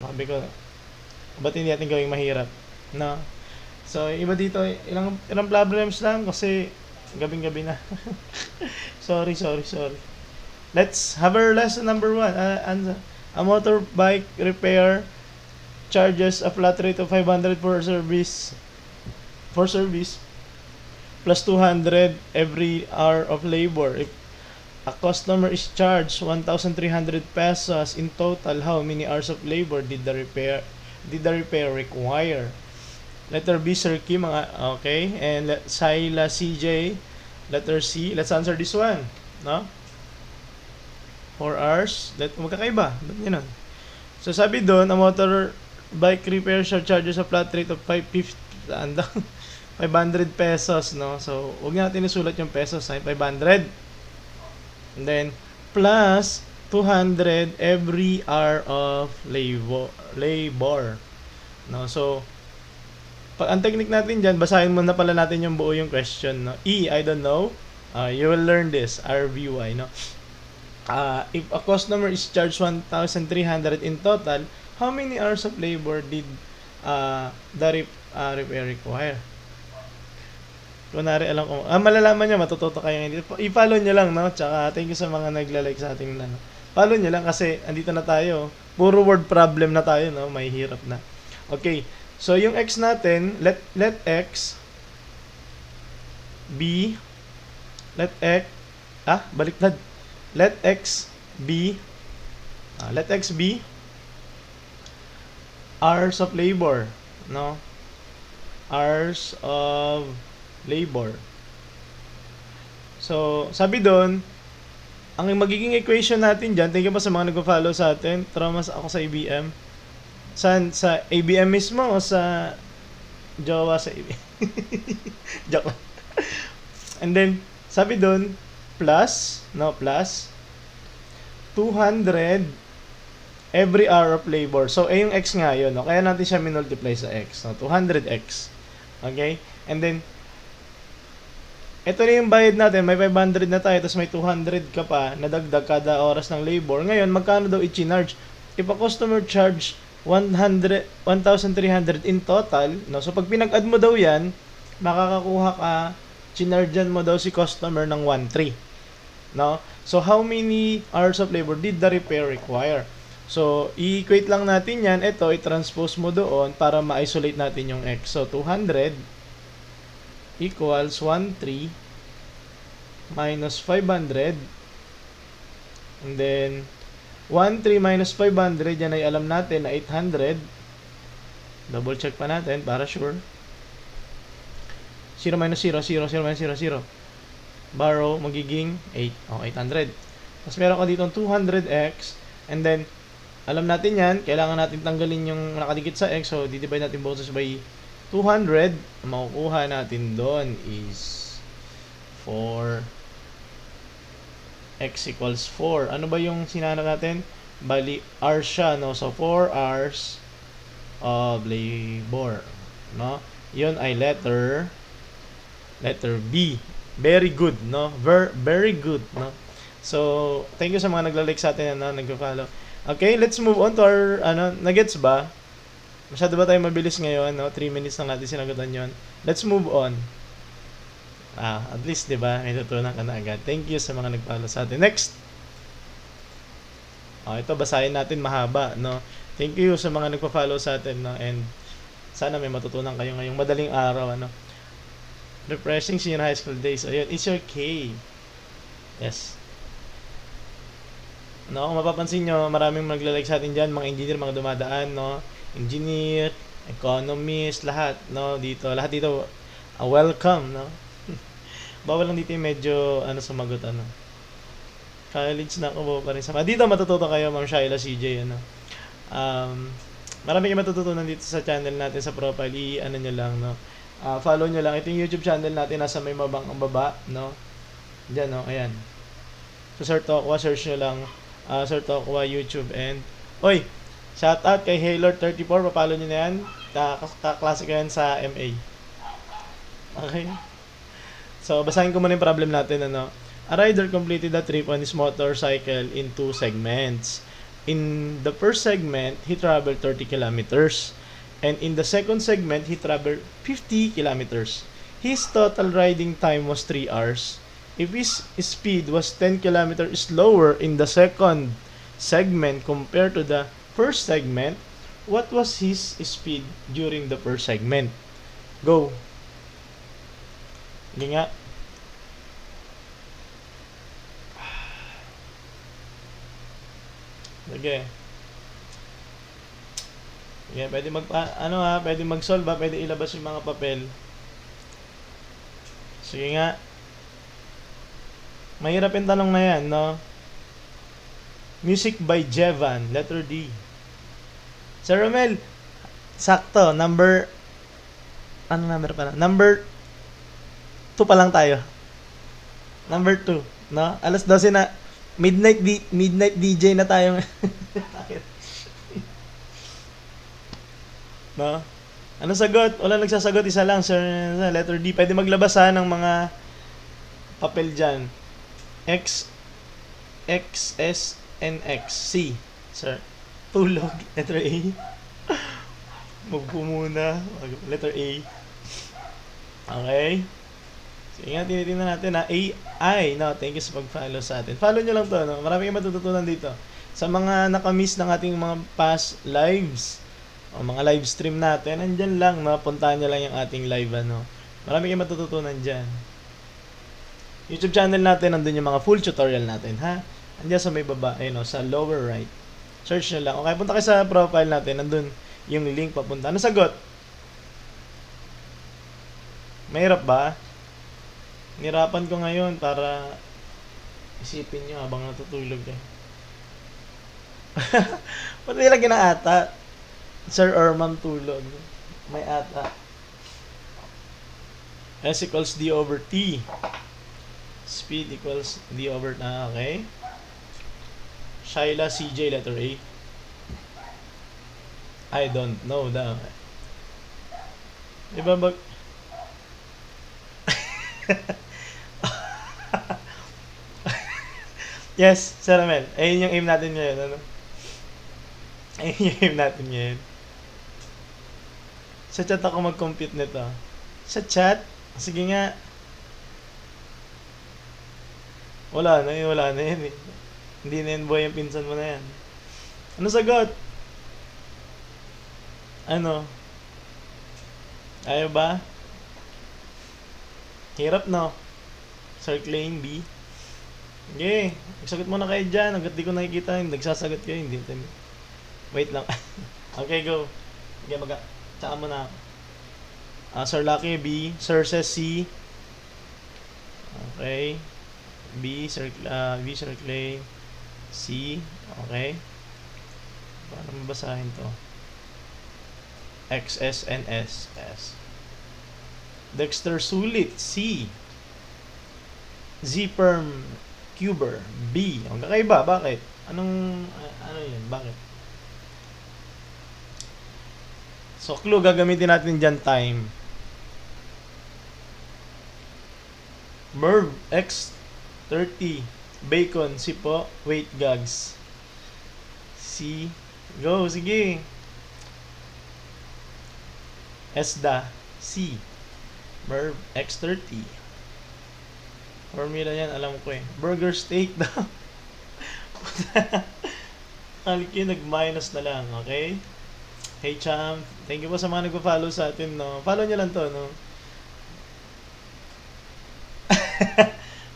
Sabi ko, ba't hindi natin gawing mahirap? No? So, iba dito, ilang problems lang kasi gabing-gabi na. Sorry. Let's have our lesson number 1. A motorbike repair charges a flat rate of 500 for service plus 200 every hour of labor. If a customer is charged 1,300 pesos in total, how many hours of labor did the repair require? Letter B, Sir Kim, okay. And Syla CJ, letter C. Let's answer this one. No? 4 hours. Magkakaiba. Ba't yun? So, sabi doon, a motorbike repair charges a flat rate of 500 pesos, no? So, huwag natin isulat yung pesos, 500. And then, plus 200 every hour of labor. No? So, ang technique natin dyan, basahin muna pala natin yung buo yung question. No? E, I don't know. You will learn this, RVY. No? If a customer is charged 1,300 in total, how many hours of labor did the repair require? Kunwari, alam ko, malalaman nyo, matututo kayo hindi. I-follow nyo lang, no? Tsaka, thank you sa mga nagla-like sa ating, ano. Follow nyo lang kasi, andito na tayo. Puro word problem na tayo, no? May hirap na. Okay. So, yung x natin, let x be, baliktad. Let x be hours of labor, no? Hours of labor. So, sabi doon, ang magiging equation natin dyan, thank you pa sa mga nag-follow sa atin, trauma ako sa ABM. Sa ABM mismo o sa Jowa sa ABM? Joke lang. And then, sabi doon, plus 200 every hour of labor. So, yung x nga yun, no? Kaya natin siya minultiply sa x. No? 200x. Okay? And then, ito na yung bayad natin. May 500 na tayo, tapos may 200 ka pa, nadagdag kada oras ng labor. Ngayon, magkano daw i-charge? If a customer charge 1,300 in total, no? So, pag pinag-add mo daw yan, makakakuha ka, chinargean mo daw si customer ng 1,300. No? So, how many hours of labor did the repair require? So, i-equate lang natin yan. Ito, i-transpose mo doon para ma-isolate natin yung x. So, 200 equals 1,300 minus 500. And then, 1,300 minus 500, yan ay alam natin na 800. Double check pa natin para sure. 0 minus 0, 0, 0 minus 0, 0. Borrow, magiging 8. O, 800. Tapos meron ka dito 200x. And then, alam natin yan, kailangan natin tanggalin yung nakadikit sa x. So, divide natin both by 200. Ang makukuha natin doon is 4. X equals 4. Ano ba yung sinanap natin? Bali, hours siya, no? So, 4 hours of labor. No? Yun ay letter B. Very good, no? Very good, no? So, thank you sa mga nagla-like sa atin, ano, nag-follow. Okay, let's move on to our, nagets ba? Masyado ba tayo mabilis ngayon, no? 3 minutes lang natin sinagutan yon. Let's move on. At least, di ba? May tutunan ka na agad. Thank you sa mga nag-follow sa atin. Next. Ito, basahin natin mahaba, no? Thank you sa mga nagpa-follow sa atin, no? And sana may matutunan kayo ngayong madaling araw, ano? Refreshing senior high school days. Ayun, it's your K. Yes. No, kung mapapansin nyo, maraming magla-like sa atin dyan, mga engineer, mga dumadaan, no? Engineer, economist, lahat, no? Dito, lahat dito, welcome, no? Bawal lang dito yung medyo, sumagot, college na ako pa rin sa... Dito matututo kayo, Ma'am Shaila CJ, marami kayo matututunan dito sa channel natin, sa profile, nyo lang, no? Follow nyo lang. Ito yung YouTube channel natin, nasa may mabang ang baba, no? Diyan, no? Ayan. So, Sir Tokwa, search nyo lang, Sir Tokwa, YouTube, and... Oy! Shout out kay Haylord34, papalo nyo na yan. Kaklase ko yan sa MA. Okay? So, basahin ko muna yung problem natin, A rider completed a trip on his motorcycle in 2 segments. In the first segment, he traveled 30 kilometers. And in the second segment, he traveled 50 kilometers. His total riding time was 3 hours. If his speed was 10 kilometers slower in the second segment compared to the first segment, what was his speed during the first segment? Go. Hindi nga. Okay. Yeah, pwede pwede mag-solve pwede ilabas yung mga papel. Sige nga. Mahirap yung tanong na yan, no? Music by Jevan, letter D. Sir Romel, sakto, number pala? Number 2 pa lang tayo. Number 2, no? Alas 12 na, midnight DJ na tayo. No? Ano sagot? Wala nagsasagot, isa lang, sir. Letter D. Pwede maglabas ng mga papel dyan. X, S, N, X, C. Sir. Tulog. Letter A. Magpo muna. Letter A. Okay. Sige nga, tinitingnan natin AI. No, thank you sa pag-follow sa atin. Follow nyo lang to, no? Marami kayong matututunan dito. Sa mga nakamiss ng ating mga past lives, o mga live stream natin, andyan lang, no? Puntahan nyo lang yung ating live, ano. Marami kayong matututunan dyan. YouTube channel natin, nandun yung mga full tutorial natin, ha? Andyan sa may baba, no? Sa lower right. Search nyo lang. Okay, punta kayo sa profile natin, nandun yung link papunta. Ano sagot? Mahirap ba? Nirapan ko ngayon para isipin nyo habang natutulog eh. Ba't nila ginaata? Sir or ma'am tulog. May ata. S equals D over T. Speed equals D over T. Okay. Shaila CJ, letter A. I don't know daw. Diba ba? Yes, Sir Amel. Ayun yung aim natin ngayon. Ano? Ayun yung aim natin ngayon. Sa chat ako mag-compute nito. Sa chat? Sige nga. Wala na yan eh. Hindi na yan boy yung pinsan mo na yan. Ano sagot? Ano? Ayaw ba? Hirap no? Circling B. Okay. Magsagot muna kayo dyan. Hanggat di ko nakikita. Nagsasagot kayo. Hindi. Wait lang. Okay, go. Okay, tsaka mo na. Sir Lucky, B. Sir says C. Okay. B, Sir Clay. C. Okay. Para mabasahin to. X, S, N, S. S. Dexter Sulit, C. Z-Perm Cuber, B. Ang kakaiba, bakit? Ano yun? Bakit? So, clue, gagamitin natin dyan time. Merv, X, 30. Bacon, C po. Wait, gags. C. Go, sige. Esda, C. Merv, X30. Formula yan, alam ko eh. Burger steak daw. Haliki, nag-minus na lang, okay? Hey Cham, thank you po sa mga nagpa-follow sa atin, no? Follow nyo lang to, no?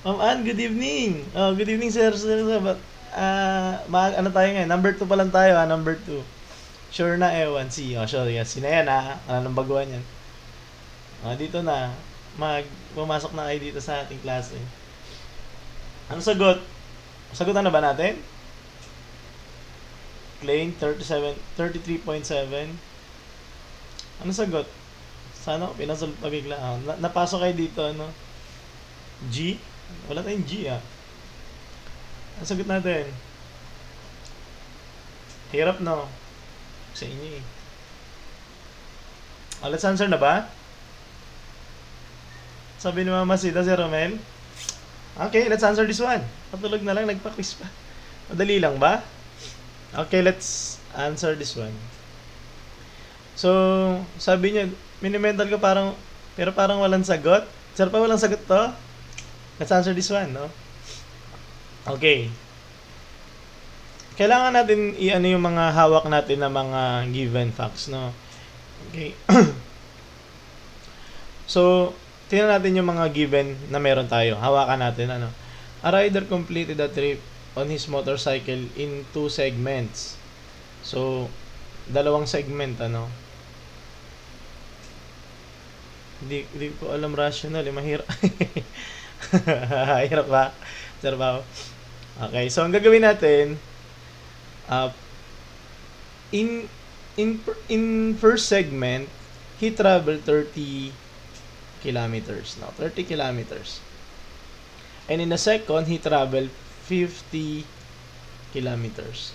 Ma'am Ann, good evening. Oh, good evening, sir. Ano tayo ngayon? Number 2 pa lang tayo, ha? Number 2. Sure na, ewan. Si, sure, yes. Sina yan, ha? Anong baguhan yan? Dito na. Pumasok na kayo dito sa ating klase. Ano sagot? Sagutan na ba natin? Claim 33.7. Ano sagot? Sana ko pinasolve pa bigla. Napasok kayo dito, ano? G? Wala tayong G, ah. Ano sagot natin? Hirap, no? Sa inyo, eh. Let's answer na ba? Sabi ni Mama Sita, si Romel. Okay, let's answer this one. Patulog na lang, nagpa-quiz pa. Madali lang ba? Okay, let's answer this one. So, sabi niya, minimental ka parang, pero parang walang sagot. Sir pa walang sagot to? Let's answer this one, no? Okay. Kailangan natin i-ano yung mga hawak natin na mga given facts, no? Okay. So, tingnan natin yung mga given na meron tayo. Hawakan natin, ano? A rider completed a trip on his motorcycle in 2 segments. So, dalawang segment, ano? Hindi ko alam rational, mahirap. Hirap ba? Sarap. Okay, so ang gagawin natin, in first segment, he traveled 30 kilometers. No, 30 kilometers. And in the second, he traveled 50 kilometers.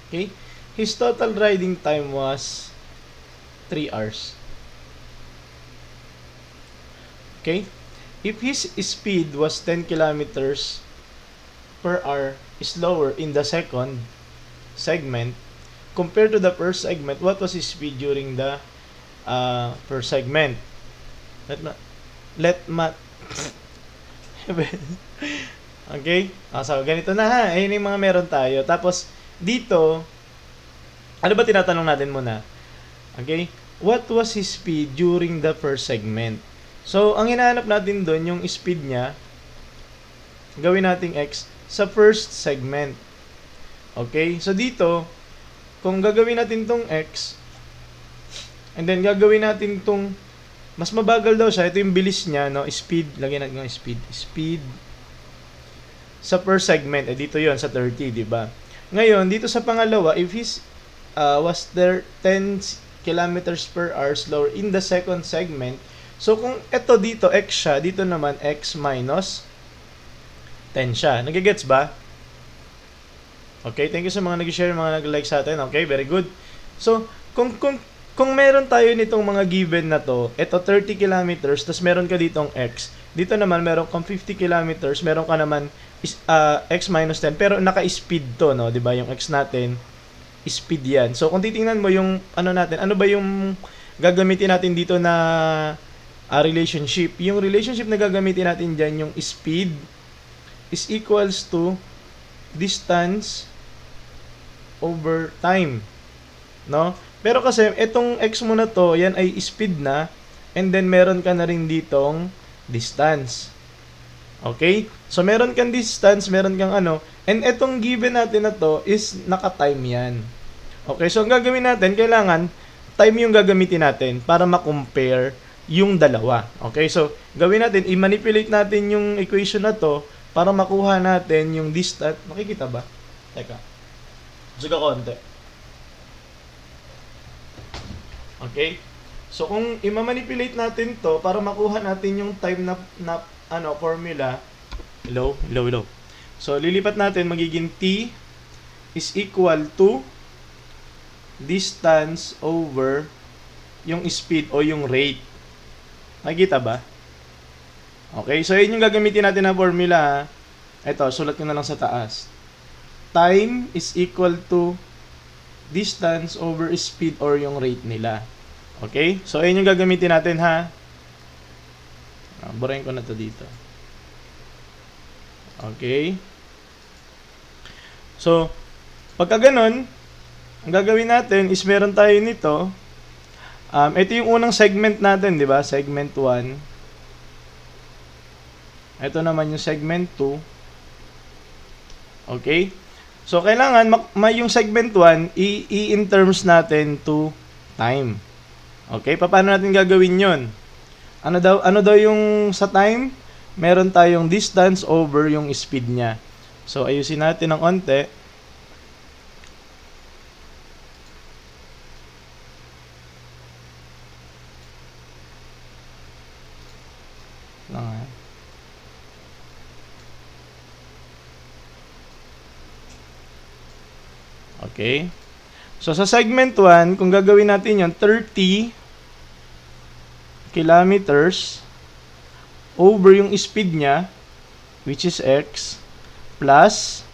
Okay? His total riding time was 3 hours. Okay? If his speed was 10 kilometers per hour slower in the second segment compared to the first segment, what was his speed during the first segment? Okay? So, ganito na ha. Ayun yung mga meron tayo. Tapos, dito, ano ba tinatanong natin muna? Okay? What was his speed during the first segment? So, ang hinahanap natin doon, yung speed niya, gawin nating x sa first segment. Okay? So, dito, kung gagawin natin tong x, and then gagawin natin tong, mas mabagal daw siya, ito yung bilis niya, no? Speed, lagyan natin ng speed sa first segment, dito yon sa 30, di ba? Ngayon, dito sa pangalawa, if his was there 10 kilometers per hour slower in the second segment, so kung ito dito x siya, dito naman x minus 10 siya. Nagigets ba? Okay, thank you sa mga nag-share, mga nag-like sa atin. Okay, very good. So, kung meron tayo nitong mga given na to, ito 30 kilometers, tapos meron ka ditong x. Dito naman meron kang 50 kilometers, meron ka naman x minus 10, pero naka-speed to, no? 'Di ba? Yung x natin, speed yan. So, kung titingnan mo yung ano natin, ano ba yung gagamitin natin dito na relationship? Yung relationship na gagamitin natin dyan, yung speed is equals to distance over time, no? Pero kasi itong x mo na to, yan ay speed na, and then meron ka na rin ditong distance. Okay? So meron kang distance, meron kang ano, and itong given natin na to is naka-time yan. Okay, so ang gagawin natin, kailangan time yung gagamitin natin para ma-compare yung dalawa. Okay, so gawin natin, i-manipulate natin yung equation na to para makuha natin yung distance. Makikita ba? Teka. Suga konti. Okay? So kung i-manipulate natin to para makuha natin yung time na formula, hello. So lilipat natin, magiging t is equal to distance over yung speed o yung rate. Nakikita ba? Okay, so yun yung gagamitin natin na formula. Ito, sulat ko na lang sa taas. Time is equal to distance over speed or yung rate nila. Okay? So yun yung gagamitin natin, ha. Burahin ko na to dito. Okay? So, pagka ganun, ang gagawin natin is meron tayo nito. Ito yung unang segment natin, di ba? Segment 1. Ito naman yung segment 2. Okay? So, kailangan yung segment 1, in terms natin to time. Okay? Paano natin gagawin yon? Ano daw yung sa time? Meron tayong distance over yung speed niya. So, ayusin natin ng onte. Okay? So, sa segment 1, kung gagawin natin yon, 30 kilometers over yung speed niya, which is x, plus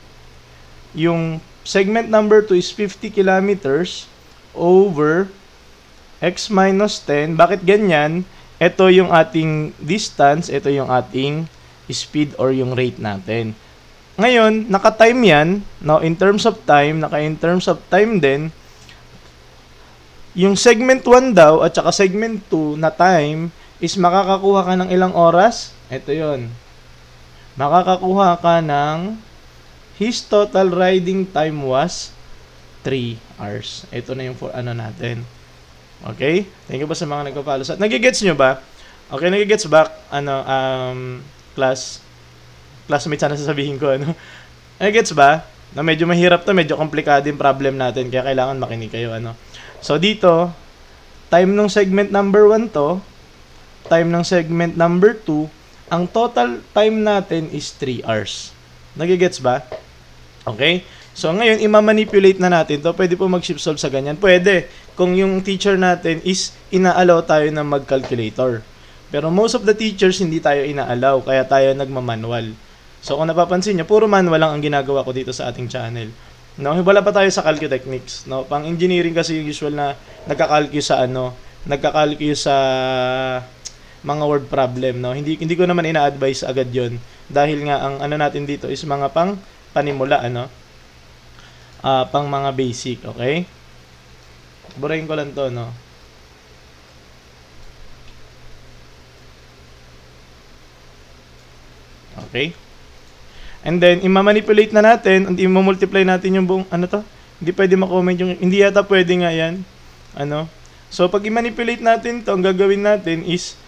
yung segment number 2 is 50 kilometers over x minus 10. Bakit ganyan? Ito yung ating distance, ito yung ating speed or yung rate natin. Ngayon, naka-time yan, no, in terms of time, in terms of time din, yung segment 1 daw at saka segment 2 na time is makakakuha ka ng ilang oras? Ito yon. Makakakuha ka ng his total riding time was 3 hours. Ito na yung natin. Okay? Thank you po sa mga nagpa-follow. Nagigets nyo ba? Okay, nagigets ba? Classmates, sana sasabihin ko, Nagigets ba? Na medyo mahirap to, medyo komplikado yung problem natin, kaya kailangan makinig kayo, So, dito, time ng segment number 1 to, time ng segment number 2, ang total time natin is 3 hours. Nagigets ba? Okay? So, ngayon, ima-manipulate na natin to. Pwede po mag-shift solve sa ganyan. Pwede. Kung yung teacher natin is ina-allow tayo na mag-calculator. Pero most of the teachers, hindi tayo ina-allow. Kaya tayo nagmamanual. So, kung napapansin nyo, puro manual lang ang ginagawa ko dito sa ating channel. No, wala pa tayo sa calcu techniques. No, pang engineering kasi yung usual na nagka-calcu sa nagka-calcu sa mga word problem, no. Hindi ko naman ina-advise agad 'yon dahil nga ang natin dito is mga pang panimula, pang mga basic, okay? Burahin ko lang 'to, no. Okay? And then, ima-manipulate na natin, and i-multiply natin yung buong, hindi pwede ma-comment yung, hindi yata pwede nga yan. So, pag i-manipulate natin to, ang gagawin natin is,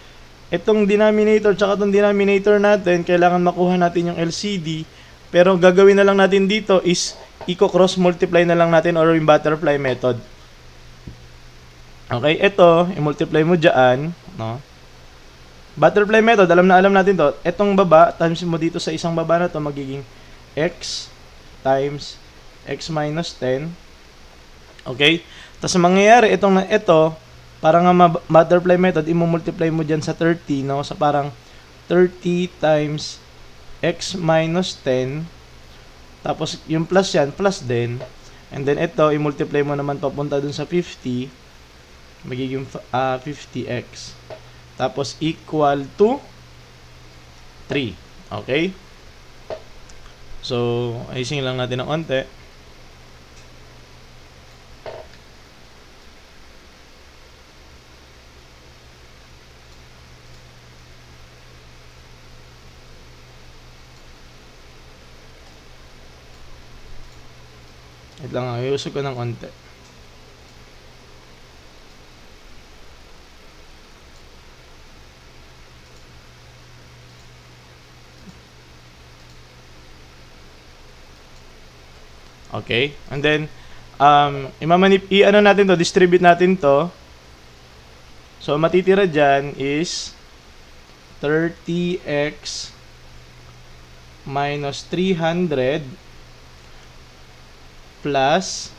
itong denominator, tsaka itong denominator natin, kailangan makuha natin yung LCD, pero gagawin na lang natin dito is, i-cross multiply na lang natin or yung butterfly method. Okay, ito, i-multiply mo dyan, no? Butterfly method, alam natin to. Etong baba, times mo dito sa isang baba na to, magiging x times x minus 10. Okay? Tapos mangyayari, ito, para nga butterfly method, i-multiply mo dyan sa 30, no? Sa parang 30 times x minus 10. Tapos, yung plus yan, plus din. And then, ito, i-multiply mo naman papunta dun sa 50. Magiging 50x. Tapos, equal to 3. Okay? So, ayusin lang natin ng onte. Wait lang, ayusin ko ng onte. Okay? And then, natin to, distribute natin to. So, matitira dyan is 30x minus 300 plus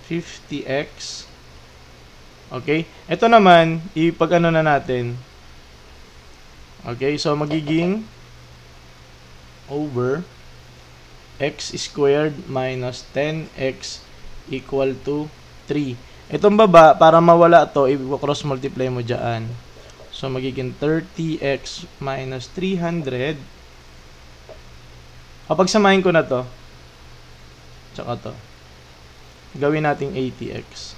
50x. Okay? Ito naman, ipag-ano na natin. Okay? So, magiging over x squared minus 10x equal to 3. Itong baba, para mawala to, i-cross multiply mo dyan. So, magiging 30x minus 300. Kapag samahin ko na to, tsaka to, gawin nating 80x.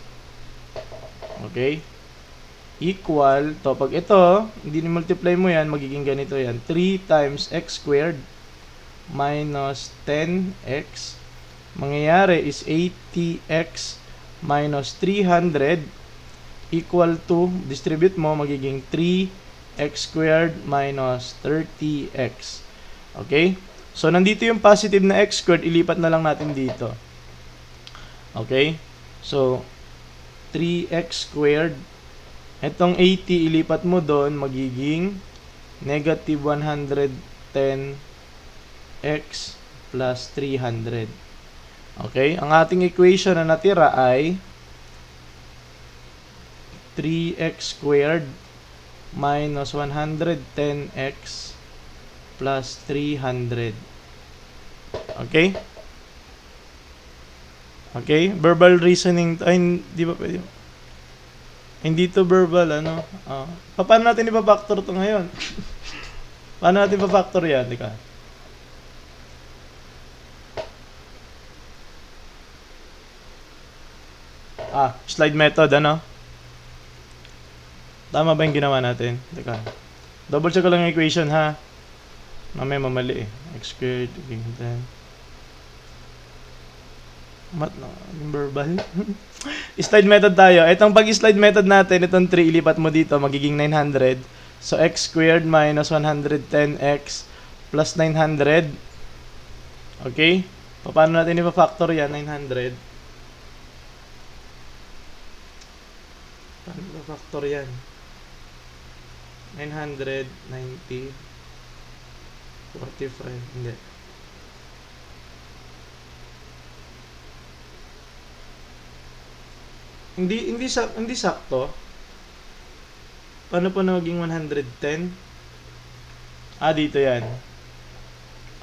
Okay? Equal, to, pag ito, hindi ni-multiply mo yan, magiging ganito yan. 3 times x squared minus 10x, mangyayari is 80x minus 300 equal to, distribute mo, magiging 3x squared minus 30x. Okay? So, nandito yung positive na x squared, ilipat na lang natin dito. Okay? So, 3x squared, itong 80, ilipat mo doon, magiging negative 110 x plus 300. Okay? Ang ating equation na natira ay 3x squared minus 110x plus 300. Okay? Okay? Verbal reasoning. Ay, hindi ba pwede? Hindi to verbal, ano? Paano natin ipa-factor to ngayon? Paano natin ipa-factor yan? Teka. Slide method, ano? Tama ba yung ginawa natin? Teka. Double check ko lang yung equation, ha? Mamaya mamali eh. X squared, okay, then. Yung verbal. Slide method tayo. Itong pag-slide method natin, itong 3, ilipat mo dito, magiging 900. So, x squared minus 110x plus 900. Okay? Paano natin ipa-factor yan? 900. Paano ipa-factor yan? 900, 90, 45, hindi. Hindi sakto. Paano po na maging 110? Dito yan.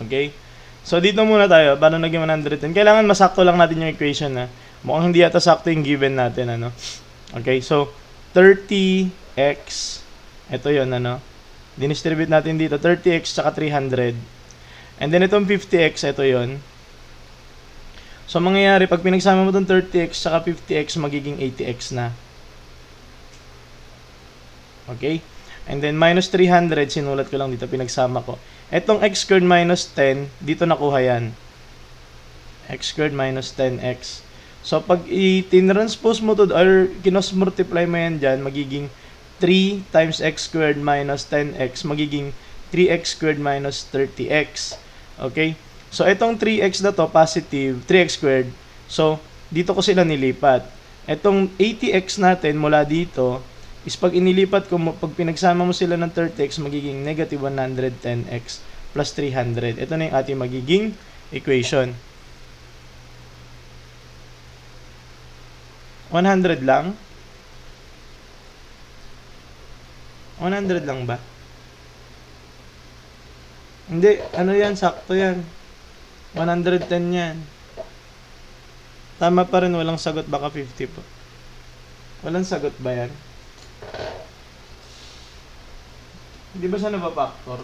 Okay? So, dito muna tayo. Paano naging 110? Kailangan masakto lang natin yung equation, na. Mukhang hindi yata sakto yung given natin, ano? Okay, so, 30x, ito yun, ano? Dinistribute natin dito, 30x tsaka 300. And then, itong 50x, ito yun. So, mangyayari, pag pinagsama mo itong 30x tsaka 50x, magiging 80x na. Okay? And then, minus 300, sinulat ko lang dito, pinagsama ko. Itong x squared minus 10, dito nakuha yan. X squared minus 10x. So, pag i-transpose mo to, or kinos-multiply mo yan dyan, magiging 3 times x squared minus 10x, magiging 3x squared minus 30x. Okay? So, itong 3x na to, positive, 3x squared. So, dito ko sila nilipat. Itong 80x natin mula dito, is pag inilipat ko, pag pinagsama mo sila ng 30x, magiging negative 110x plus 300. Ito na yung ating magiging equation. 100 lang? 100 lang ba? Hindi, ano yan, sakto yan. 110 yan. Tama pa rin, walang sagot, baka 50 po. Walang sagot ba yan? Hindi ba siya nabapactor?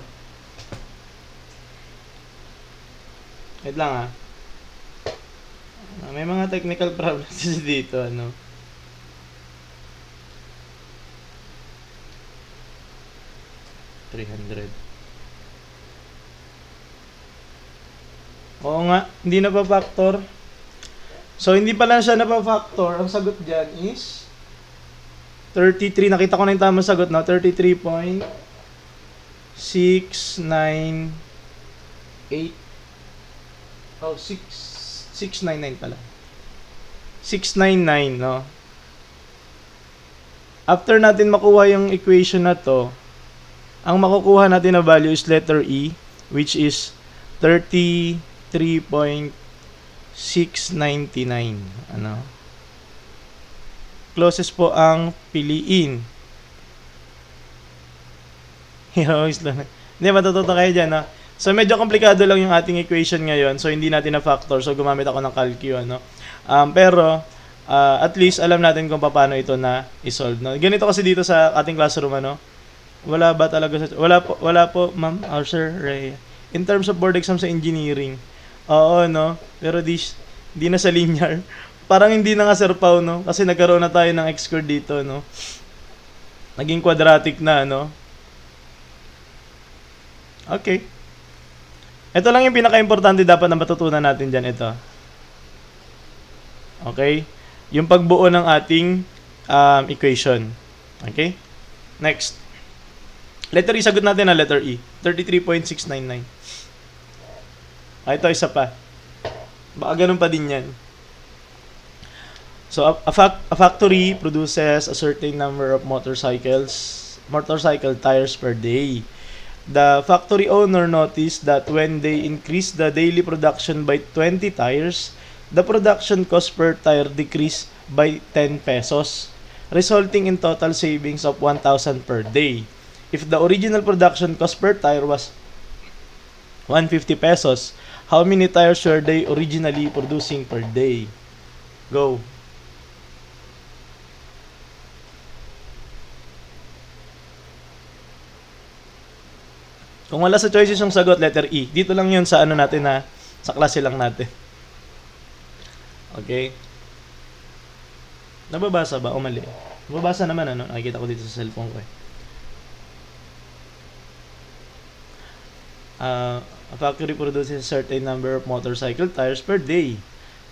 Wait lang, may mga technical problems dito, ano. Oo nga, hindi na pa factor. So, hindi pala siya na pa factor. Ang sagot dyan is 33. Nakita ko na yung tamang sagot, no? 33.698. Oh, 699 pala. 699, no? After natin makuha yung equation na to, ang makukuha natin na value is letter E, which is 33.699. Ano? Closest po ang piliin. Hindi, matututo kayo dyan, no? So, medyo komplikado lang yung ating equation ngayon. So, hindi natin na-factor. So, gumamit ako ng calcu, no? Pero, at least, alam natin kung paano ito na isolve, no? Ganito kasi dito sa ating classroom, ano? Wala ba talaga sa... Wala po, ma'am, or sir, Ray. In terms of board exam sa engineering. Oo, no? Pero di na sa linear. Parang hindi na nga, Sir Pao, no? Kasi nagkaroon na tayo ng x-squared dito, no? Naging quadratic na, no? Okay. Ito lang yung pinaka-importante dapat na matutunan natin dyan, ito. Okay? Yung pagbuo ng ating equation. Okay? Next. Letter E, sagot natin na letter E. 33.699. Ito, isa pa. Baka ganun pa din yan. So, a factory produces a certain number of motorcycle tires per day. The factory owner noticed that when they increased the daily production by 20 tires, the production cost per tire decreased by 10 pesos, resulting in total savings of 1,000 per day. If the original production cost per tire was 150 pesos, How many tires were they originally producing per day? Go. Kung wala sa choices yung sagot, letter E. Dito lang yun sa ano natin na sa klase lang natin. Okay? Nababasa ba o mali? Nababasa naman ano, nakikita ko dito sa cellphone ko eh. A factory produces a certain number of motorcycle tires per day.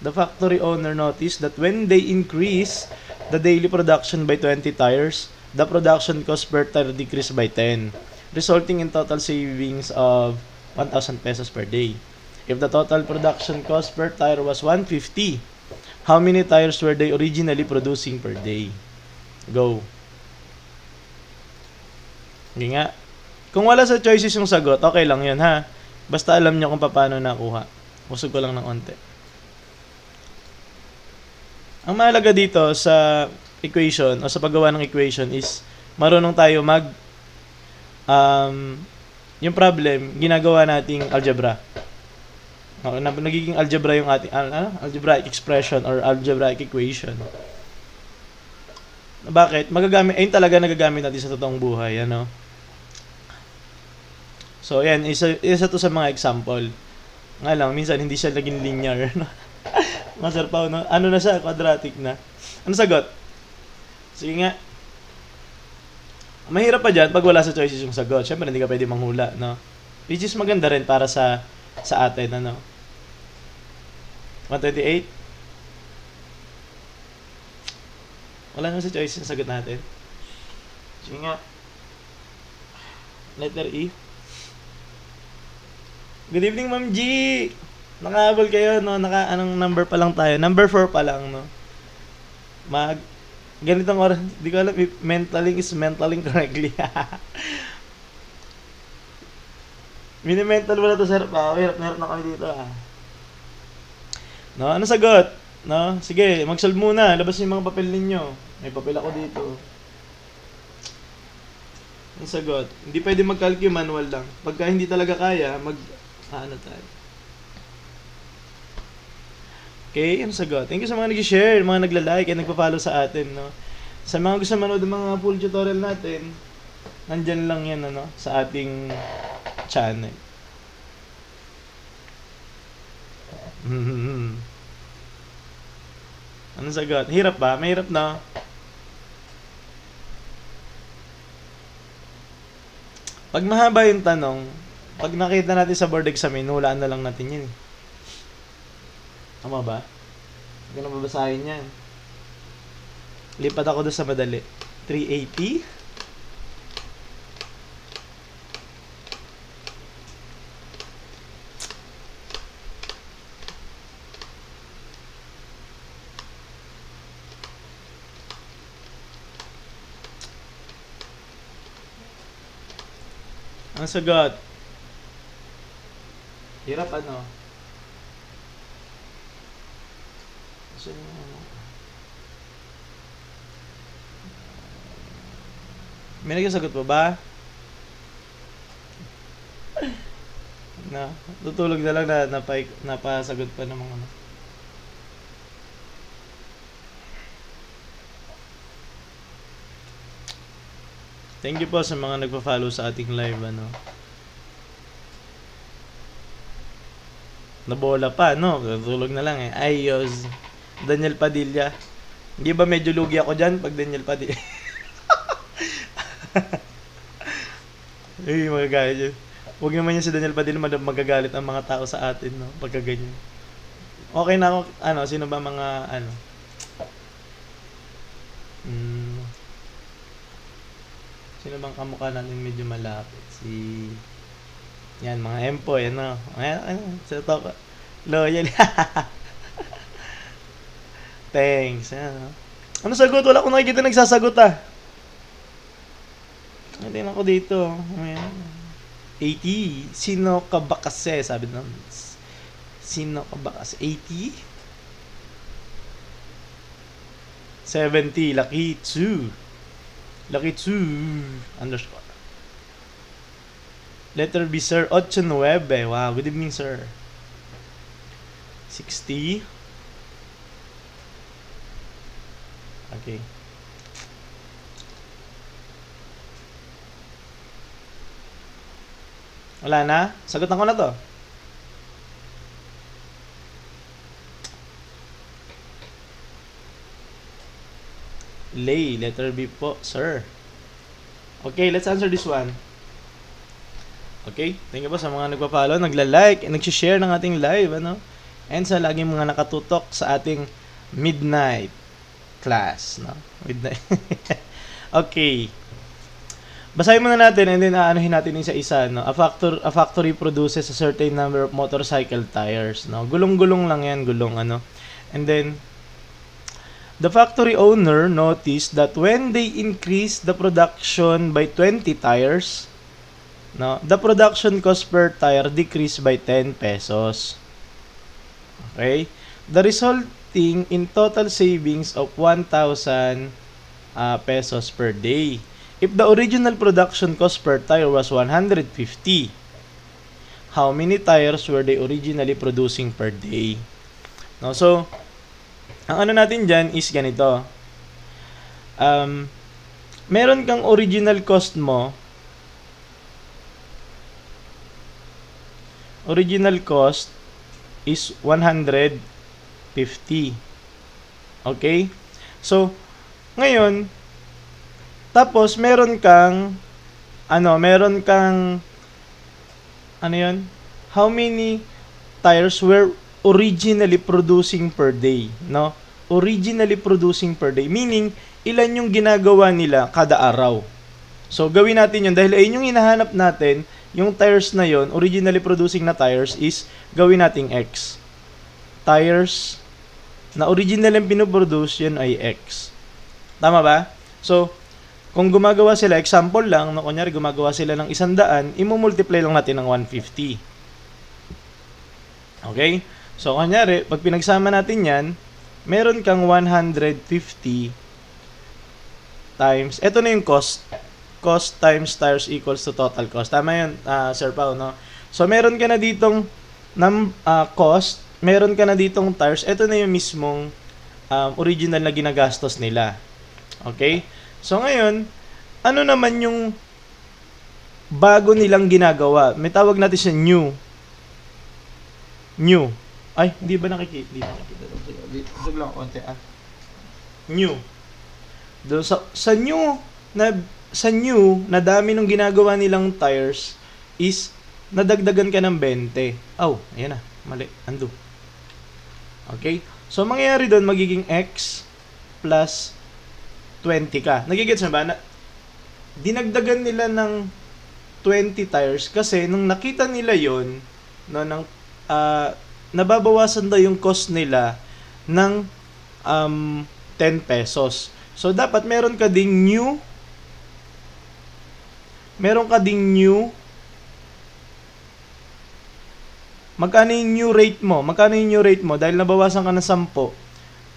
The factory owner noticed that when they increase the daily production by 20 tires, the production cost per tire decreased by 10, resulting in total savings of 1,000 pesos per day. If the total production cost per tire was 150, how many tires were they originally producing per day? Go. Okay nga. Kung wala sa choices yung sagot, okay lang yun ha. Basta alam nyo kung paano nakuha. Usog ko lang ng onte. Ang mahalaga dito sa equation o sa paggawa ng equation is marunong tayo yung problem, ginagawa nating algebra. Nagiging algebra yung ating algebraic expression or algebraic equation. Bakit? Ayun talaga nagagamit natin sa totoong buhay, ano? So, yan, isa to sa mga example. Nga lang, minsan hindi siya naging linear. Master Pao, no? Ano na siya? Quadratic na. Ano sagot? Sige nga. Mahirap pa dyan pag wala sa choices yung sagot. Siyempre, hindi ka pwede manghula, no? Which is maganda rin para sa atin, ano? 128? Wala naman sa choices yung sagot natin. Sige nga. Letter E. Good evening, Ma'am G! Nakahabol kayo, no? Anong number pa lang tayo? Number 4 pa lang, no? Ganitong oras, di ko alam if mentaling correctly. Mini-mental mo na to, sir. Hirap na kami dito, No? Ano sagot? No? Sige, mag-solve muna. Labas yung mga papel ninyo. May papel ako dito. Ang sagot. Hindi pwede mag-calculate, manual lang. Pagka hindi talaga kaya, ano tayo. Okay, ang sagot. Thank you sa mga nag-share, mga nagla-like, at nagpa-follow sa atin, no. Sa mga gusto manood ng mga full tutorial natin, nandyan lang yan, ano, sa ating channel. Anong sagot? Hirap ba? Mahirap na. Pag mahaba yung tanong, pag nakita natin sa board exam, hulaan na lang natin yun. Tama ba? Huwag na babasahin yan. Lipat ako doon sa madali. 380. Ang sagot. Hirap ano? May nagsasagot pa ba? Tutulog na lang na napasagot pa ng mga Thank you po sa mga nagpa-follow sa ating live, ano. Nabola pa, no? Tutulog na lang eh. Ayos. Daniel Padilla. Hindi ba medyo lugi ako dyan pag Daniel Padilla? Ay, magagalit yun. Huwag naman yun si Daniel Padilla, magagalit ang mga tao sa atin, no? Pagka ganyan. Okay na ako, sino ba mga, sino bang kamukha natin medyo malapit? Yan, mga empoy, sa to, loyal. Thanks, Ano sagot? Wala akong nakikita nagsasagot, Tingnan ako dito. 80. Sino ka ba kasi? Sabi naman. Sino ka ba kasi? 80? 70. Lucky 2. Lucky 2 underscore. Letter B, sir. 8-9. Wow, good evening, sir. 60. Okay. Wala na? Sagutan ko na to. Lay, letter B po, sir. Okay, let's answer this one. Okay, thank you po sa mga nagpa-follow, nagla-like, nag-share ng ating live, ano? And sa laging mga nakatutok sa ating midnight class, no? Midnight. Okay. Basahin muna natin and then aanuhin natin isa-isa, no? A factory produces a certain number of motorcycle tires, no? Gulong-gulong lang yan, gulong, ano? And then the factory owner noticed that when they increased the production by 20 tires, no, the production cost per tire decreased by 10 pesos. Okay? The resulting in total savings of 1,000 pesos per day. If the original production cost per tire was 150, how many tires were they originally producing per day? No, so ang ano natin dyan is ganito. Meron kang original cost mo. Original cost is 150. Okay? So, ngayon, tapos meron kang how many tires were originally producing per day, no? Originally producing per day, meaning ilan yung ginagawa nila kada araw. So, gawin natin yun. Dahil ayun yung hinahanap natin, yung tires na yon, originally producing na tires is gawin nating X. Tires na original yung pinoproduce, yun ay X. Tama ba? So, kung gumagawa sila, example lang, no, kunyari gumagawa sila ng 100, imumultiply lang natin ng 150. Okay? So, kunyari, pag pinagsama natin yan, meron kang 150 times, eto na yung cost. Cost times tires equals to total cost. Tama yun, Sir Pao, no? So, meron ka na ditong cost, meron ka na ditong tires, eto na yung mismong original na ginagastos nila. Okay? So, ngayon, ano naman yung bago nilang ginagawa? May tawag natin siya new. New. Ay, hindi ba nakikita? Hindi nakikita. Dito lang konti, New. Sa new na dami nung ginagawa nilang tires is nadagdagan ka ng 20. Oh, ayan na. Mali. Undo. Okay? So, mangyayari doon, magiging X plus 20 ka. Nagigets na ba? Dinagdagan nila ng 20 tires kasi nung nakita nila yon, no, nababawasan daw yung cost nila ng 10 pesos. So, dapat meron ka ding new. Magkano yung new rate mo? Dahil nabawasan ka ng 10.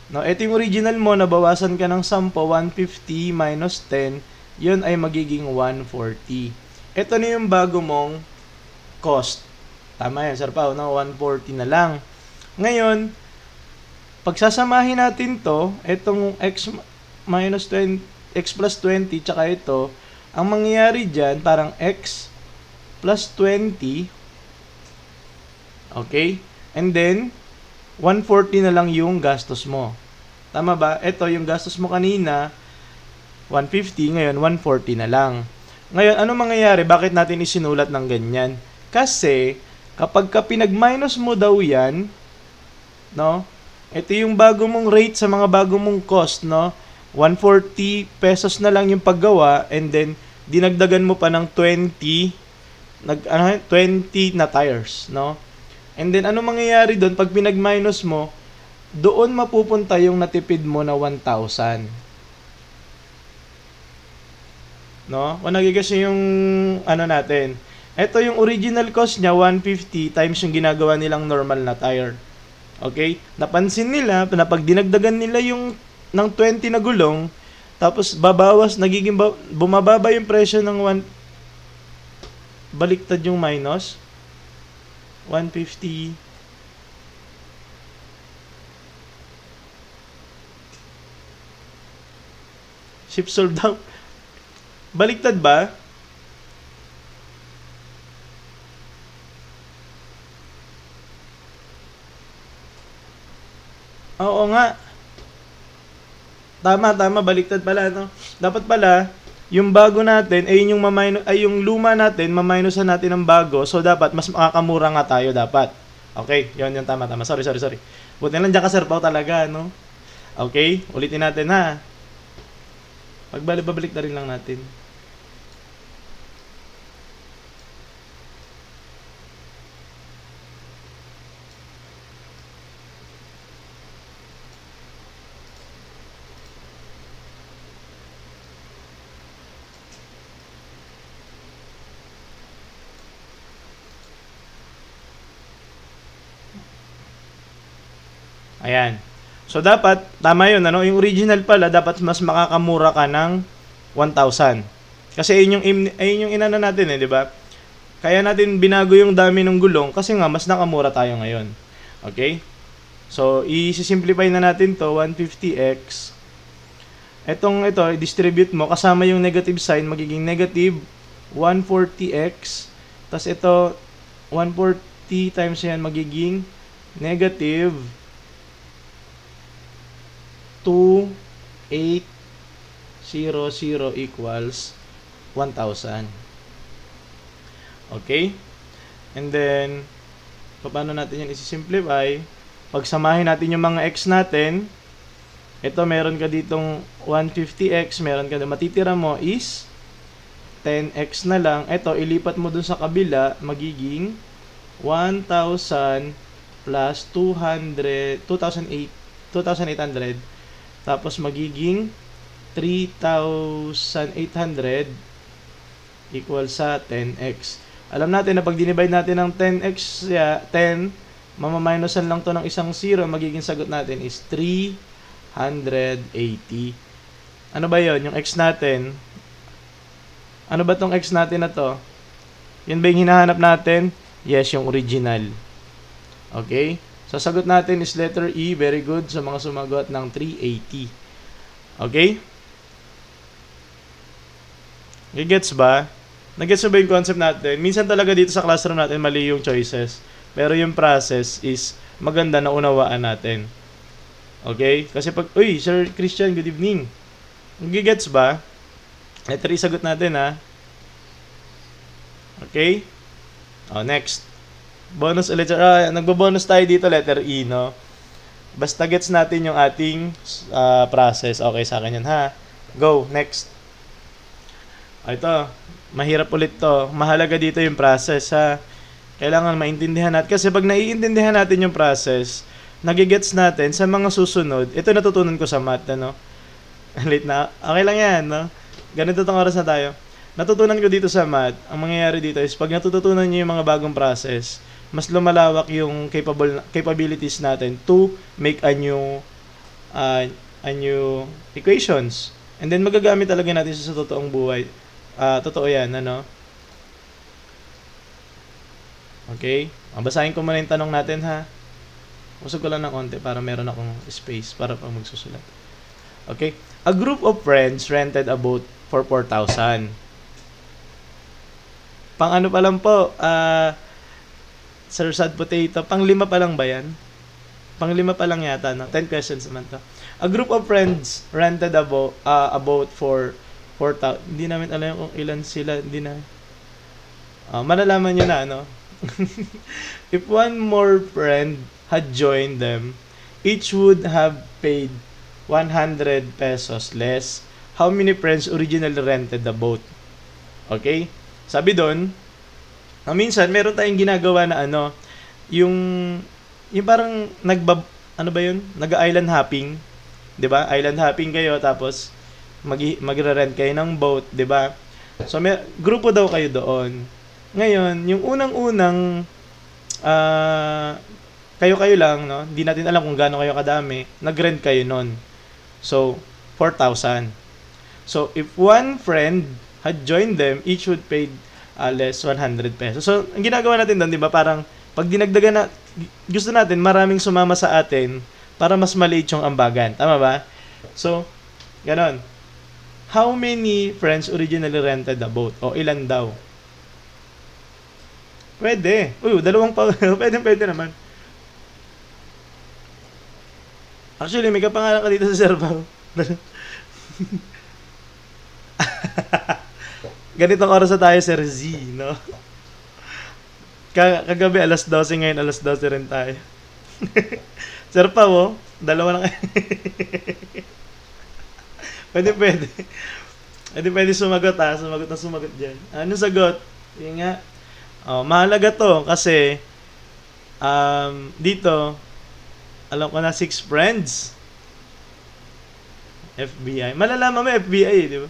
No, ito yung original mo, nabawasan ka ng 10, 150 minus 10, yun ay magiging 140. Ito na yung bago mong cost. Tama yan, Sir Pao, no? 140 na lang. Ngayon, pagsasamahin natin to, itong x minus 20, x plus 20, tsaka ito, ang mangyayari dyan, parang x plus 20, okay? And then, 140 na lang yung gastos mo. Tama ba? Ito, yung gastos mo kanina, 150, ngayon 140 na lang. Ngayon, ano mangyayari? Bakit natin isinulat ng ganyan? Kasi, kapag ka pinag-minus mo daw yan, no? Ito yung bago mong rate sa mga bago mong cost, no? 140 pesos na lang yung paggawa, and then, dinagdagan mo pa ng 20 na tires, no? And then, ano mangyayari doon? Pag pinag-minus mo, doon mapupunta yung natipid mo na 1,000. No? Kung nagigas yung natin. Ito yung original cost niya, 150 times yung ginagawa nilang normal na tire. Okay? Napansin nila, na pag dinagdagan nila yung ng 20 na gulong, tapos bumababa yung presyo ng baliktad yung minus. 150 Shift solve daw. Baliktad ba? Oo nga. Tama, baliktad pala, no? Dapat pala, yung bago natin, ay yung yung luma natin, maminusan natin ng bago. So, dapat, mas makakamura nga tayo, dapat. Okay, yun, tama. Sorry. Buti lang dyan ka, Sir Pao, talaga, no? Okay, ulitin natin, ha? Babalik na rin lang natin. Ayan. So, dapat, tama yun, ano? Yung original pala, dapat mas makakamura ka ng 1,000. Kasi ayun yung inano natin, di ba? Kaya natin binago yung dami ng gulong kasi nga, mas nakamura tayo ngayon. Okay? So, i-simplify na natin to 150x. Ito, i-distribute mo, kasama yung negative sign, magiging negative 140x. Tapos ito, 140 times yan, magiging negative 2800 equals 1,000. Okay? And then, paano natin yan isi-simplify? Pagsamahin natin yung mga x natin, ito meron ka ditong 150x, meron ka na matitira mo is 10x na lang. Ito, ilipat mo dun sa kabila, magiging 1,000 plus 2,800. Tapos magiging 3,800 equal sa 10x. Alam natin na pag dinivide natin ng 10x, 10, mamaminusan lang to ng isang 0, magiging sagot natin is 380. Ano ba yon? Yung x natin. Ano ba tong x natin na to? Yun ba yung hinahanap natin? Yes, yung original. Okay? So, sagot natin is letter E. Very good sa mga sumagot ng 380. Okay? Gets ba? Nag-gets ba yung concept natin? Minsan talaga dito sa classroom natin mali yung choices. Pero yung process is maganda na unawaan natin. Okay? Kasi pag, uy, Sir Christian, good evening. Nag-gets ba? Letter E sagot natin, ha? Okay? Next. Bonus ulit. Nagbo-bonus tayo dito, letter E, no? Basta gets natin yung ating process. Okay sa akin yan, ha? Go, next. Ito, mahirap ulit to. Mahalaga dito yung process, ha? Kailangan maintindihan natin. Kasi pag naiintindihan natin yung process, nagigets natin sa mga susunod. Ito natutunan ko sa math, ano? Late na. Okay lang yan, no? Ganito tong oras na tayo. Natutunan ko dito sa math, ang mangyayari dito is pag natutunan nyo yung mga bagong process, mas lumalawak yung capabilities natin to make a new equations. And then magagamit talaga natin sa totoong buhay. Totoo yan, ano? Okay? Basahin ko muna yung tanong natin, ha? Usog ko lang ng konti para meron akong space para pag magsusulat. Okay? A group of friends rented a boat for 4,000. Pang ano pa lang po, Sir Sad Potato, pang 5 pa lang ba yan? Pang 5 pa lang yata, no? 10 questions naman to. A group of friends rented a boat for 4,000. Hindi namin alam kung ilan sila, hindi na. Malalaman nyo na, no? If one more friend had joined them, each would have paid 100 pesos less. How many friends originally rented the boat? Okay? Sabi doon, minsan meron tayong ginagawa na yung parang nag-island hopping, 'di ba? Island hopping kayo tapos magre-rent kayo ng boat, 'di ba? So grupo daw kayo doon. Ngayon, yung unang-unang kayo lang, no? Hindi natin alam kung gaano kayo kadami, nag-rent kayo noon. So 4,000. So if one friend had joined them, each would paid less 100 pesos. So, ang ginagawa natin doon, di ba, parang pag dinagdagan na, gusto natin maraming sumama sa atin para mas maliit yung ambagan. Tama ba? So, ganon. How many friends originally rented the boat? O ilan daw? Pwede. Uy, dalawang pa. Pwede naman. Actually, may kapangalan ka dito sa Serval. Ganitong oras na tayo, Sir Z, no? Kagabi, alas 12, ngayon alas 12 rin tayo. Sir Pao, oh, dalawa na kayo. Pwede. Pwede sumagot, ha? Sumagot dyan. Ano sagot? Yung nga. Oh, mahalaga to kasi dito, alam ko na 6 friends. FBI. Malalaman mo FBI, di ba?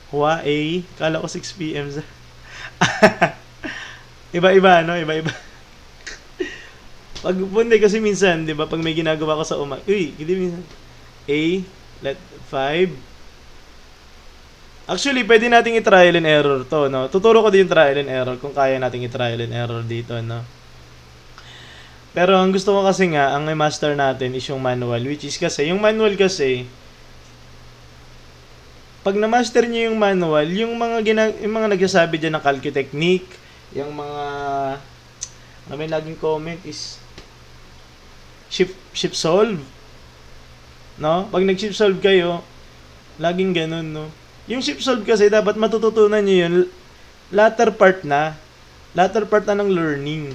Hawaii. Kala ko 6 p.m. Iba-iba, no? Iba-iba. Pag pundi kasi minsan, di ba? Pag may ginagawa ko sa uy, hindi minsan. Let 5. Actually, pwede nating i-trial and error to, no? Tuturo ko din yung trial and error kung kaya nating i-trial and error dito, no? Pero ang gusto ko kasi nga, ang master natin is yung manual, which is kasi, yung manual kasi, pag na-master nyo yung manual, yung mga nagsasabi dyan ng calcu technique, yung mga, may laging comment is, shift solve, no? Pag nag-shift solve kayo, laging ganun, no? Yung shift solve kasi, dapat matututunan nyo yun, latter part na ng learning.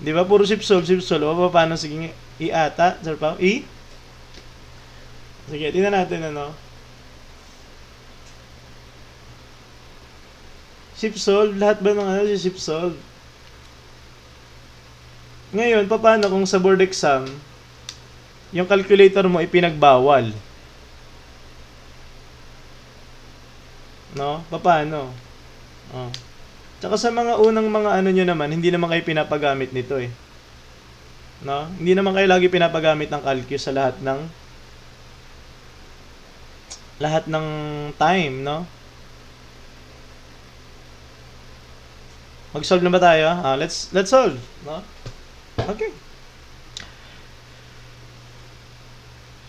Di ba? Puro shift solve. O, paano? Sige, i-ata. Sir Pao? Sige, tingnan natin, ano. Shift solve. Lahat ba ng ano, shift solve? Ngayon, paano kung sa board exam, yung calculator mo ipinagbawal? No? Paano? Oh. Tsaka sa mga unang mga ano nyo naman, hindi naman kayo pinapagamit nito eh. No? Hindi naman kayo lagi pinapagamit ng calculus sa lahat ng time, no? Mag-solve na ba tayo? Let's solve, no? Okay.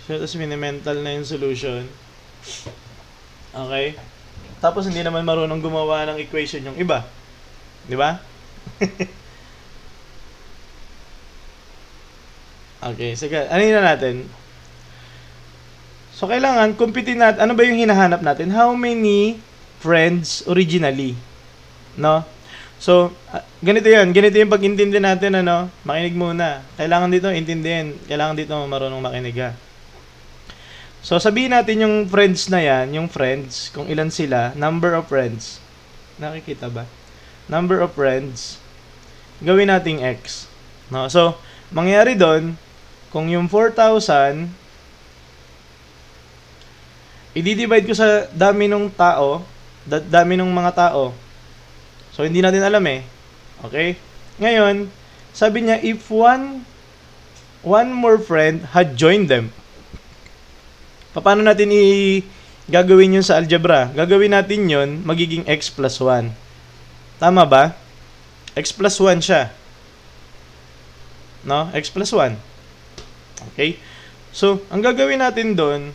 So, tapos mini-mental na yung solution. Okay. Tapos hindi naman marunong gumawa ng equation yung iba. Di ba? Okay, sige. Ano na natin? So, kailangan, kumpitin natin. Ano ba yung hinahanap natin? How many friends originally? No? So, ganito yan. Ganito yung pag-intindi natin, ano? Makinig muna. Kailangan dito intindihin. Kailangan dito marunong makinig, ha? So, sabihin natin yung friends na yan, yung friends, kung ilan sila, number of friends. Nakikita ba? Number of friends. Gawin nating X. No? So, mangyari doon, kung yung 4,000, i-divide ko sa dami ng tao, dami ng mga tao. So, hindi natin alam eh. Okay? Ngayon, sabi niya, if one more friend had joined them, paano natin gagawin yun sa algebra? Gagawin natin yun, magiging x plus 1. Tama ba? X plus 1 siya. No? X plus 1. Okay? So, ang gagawin natin doon,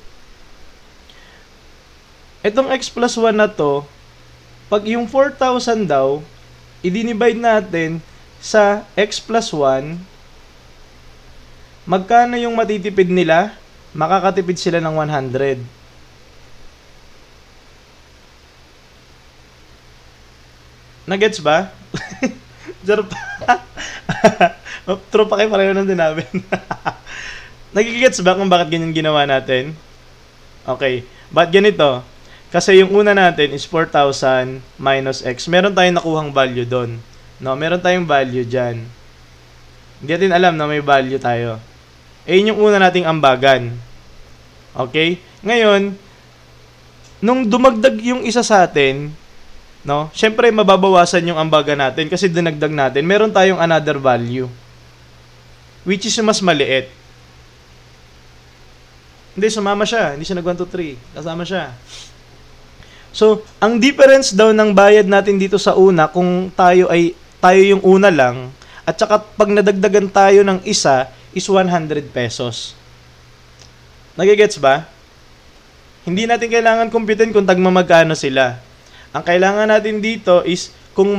itong x plus 1 na to, pag yung 4,000 daw, i-divide natin sa x plus 1, magkano yung matitipid nila? Makakatipid sila ng 100. Nagets ba? Jarap. Tropa kayo pareho nang dinabin. Nagigets ba kung bakit ganyan ginawa natin? Okay. Ba't ganito? Kasi yung una natin is 4,000 minus x. Meron tayong nakuhang value doon. No? Meron tayong value dyan. Hindi natin alam na may value tayo. Yun yung una nating ambagan. Okay? Ngayon, nung dumagdag yung isa sa atin, no? Syempre mababawasan yung ambagan natin kasi dinagdag natin. Meron tayong another value. Which is mas maliit. Hindi, sumama siya. Hindi siya nag 1, 2, 3. Kasama siya. So, ang difference daw ng bayad natin dito sa una, kung tayo yung una lang, at saka pag nadagdagan tayo ng isa, is 100 pesos. Nagigets ba? Hindi natin kailangan kumpitin kung magkano sila. Ang kailangan natin dito is kung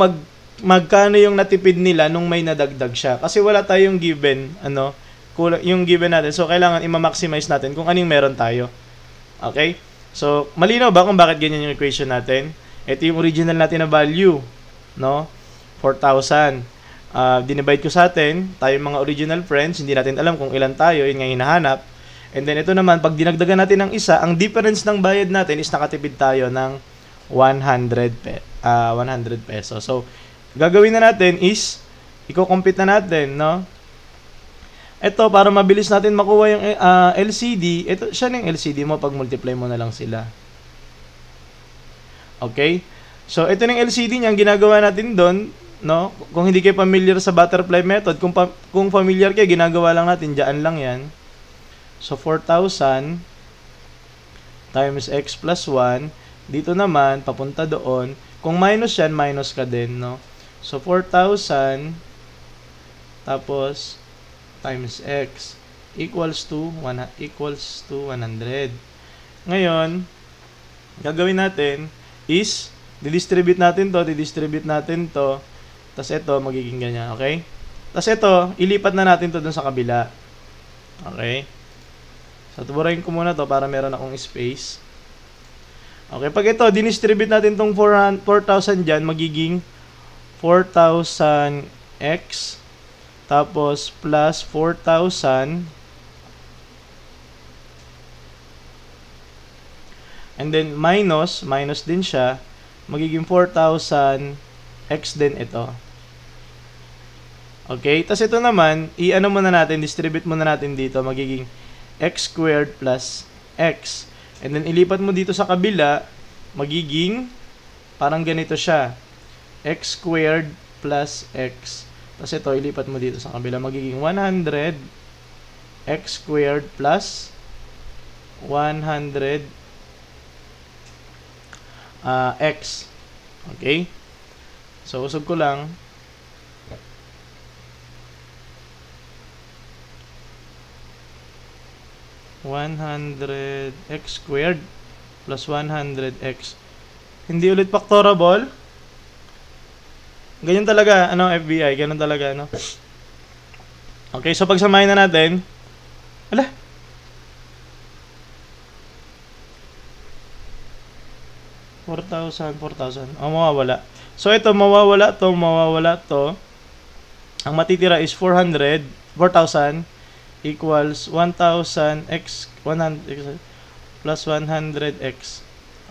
magkano yung natipid nila nung may nadagdag siya. Kasi wala tayong given, yung given natin. So, kailangan i-maximize natin kung anong meron tayo. Okay? So, malinaw ba kung bakit ganyan yung equation natin? Ito yung original natin na value, no? 4,000. Dinivide ko sa atin, tayo mga original friends, hindi natin alam kung ilan tayo, yun nga hinahanap. And then ito naman, pag dinagdagan natin ng isa, ang difference ng bayad natin is nakatipid tayo ng 100 pesos. So, gagawin na natin is, i-compute na natin, no? Ito, para mabilis natin makuha yung LCD, ito, siya ng LCD mo, pag multiply mo na lang sila. Okay? So, ito ng LCD niya, ang ginagawa natin doon, no? Kung hindi kayo familiar sa butterfly method, kung familiar kayo, ginagawa lang natin, dyan lang yan. So, 4,000 times x plus 1. Dito naman, papunta doon. Kung minus yan, minus ka din, no? So, 4,000 tapos times x equals to 100. Ngayon, gagawin natin is, didistribute natin to, tapos ito, magiging ganyan, okay? Tapos ito, ilipat na natin to dun sa kabila. Okay? So, tuburahin ko muna to para meron akong space. Okay, pag ito, dinistribute natin tong 4,000 dyan, magiging 4,000x tapos plus 4,000 and then minus din siya, magiging 4,000x din ito. Okay, tapos ito naman, i-ano muna natin, distribute muna natin dito, magiging x squared plus x. And then, ilipat mo dito sa kabila, magiging, parang ganito siya, x squared plus x. Tapos ito, ilipat mo dito sa kabila, magiging 100 x squared plus 100 x. Okay? So, usog ko lang. x squared plus 100x. Hindi ulit factorable. Ganyan talaga, FBI, ganun talaga, Okay, so pagsamahin na natin. Ala. $4,000. Mawawala. So ito, mawawala to. Ang matitira is 4,000 equals 1,000x 100 plus 100x.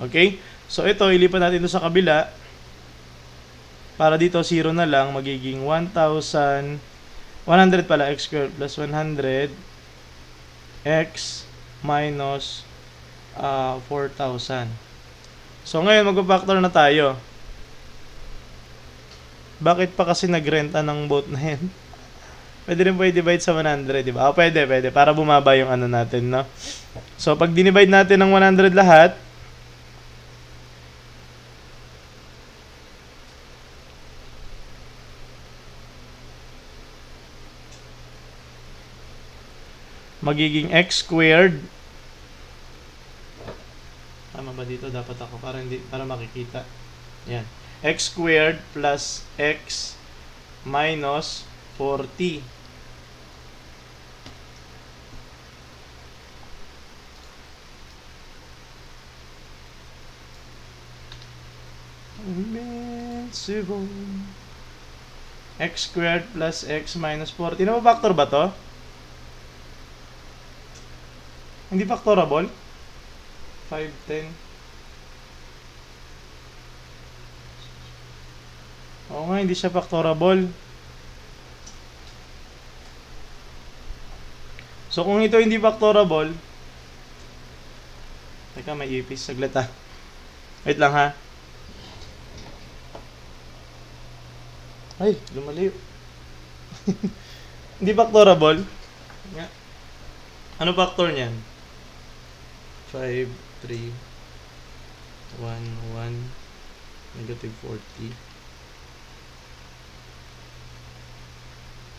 Okay? So ito, ilipat natin ito sa kabila. Para dito, 0 na lang. Magiging 1,100 pala, x squared plus 100 x minus 4,000. So ngayon, mag-factor na tayo. Bakit pa kasi nagrenta ng boat na yan? Pwede rin po i-divide sa 100, di ba? Pwede. Para bumaba yung natin, no? So, pag dinivide natin ng 100 lahat, magiging x squared. Tama ba dito? Dapat ako para makikita. Yan. X squared plus x minus 40. Invincible. X squared plus x minus 40. Factor ba to? Hindi factorable? 5, 10. Oo nga, hindi siya factorable. So, kung ito hindi factorable, teka, may ipis. Saglit ha. Wait lang ha. Ay, lumalayo. Hindi factorable. Ano factor niyan? 5, 3, 1, 1, negative 40.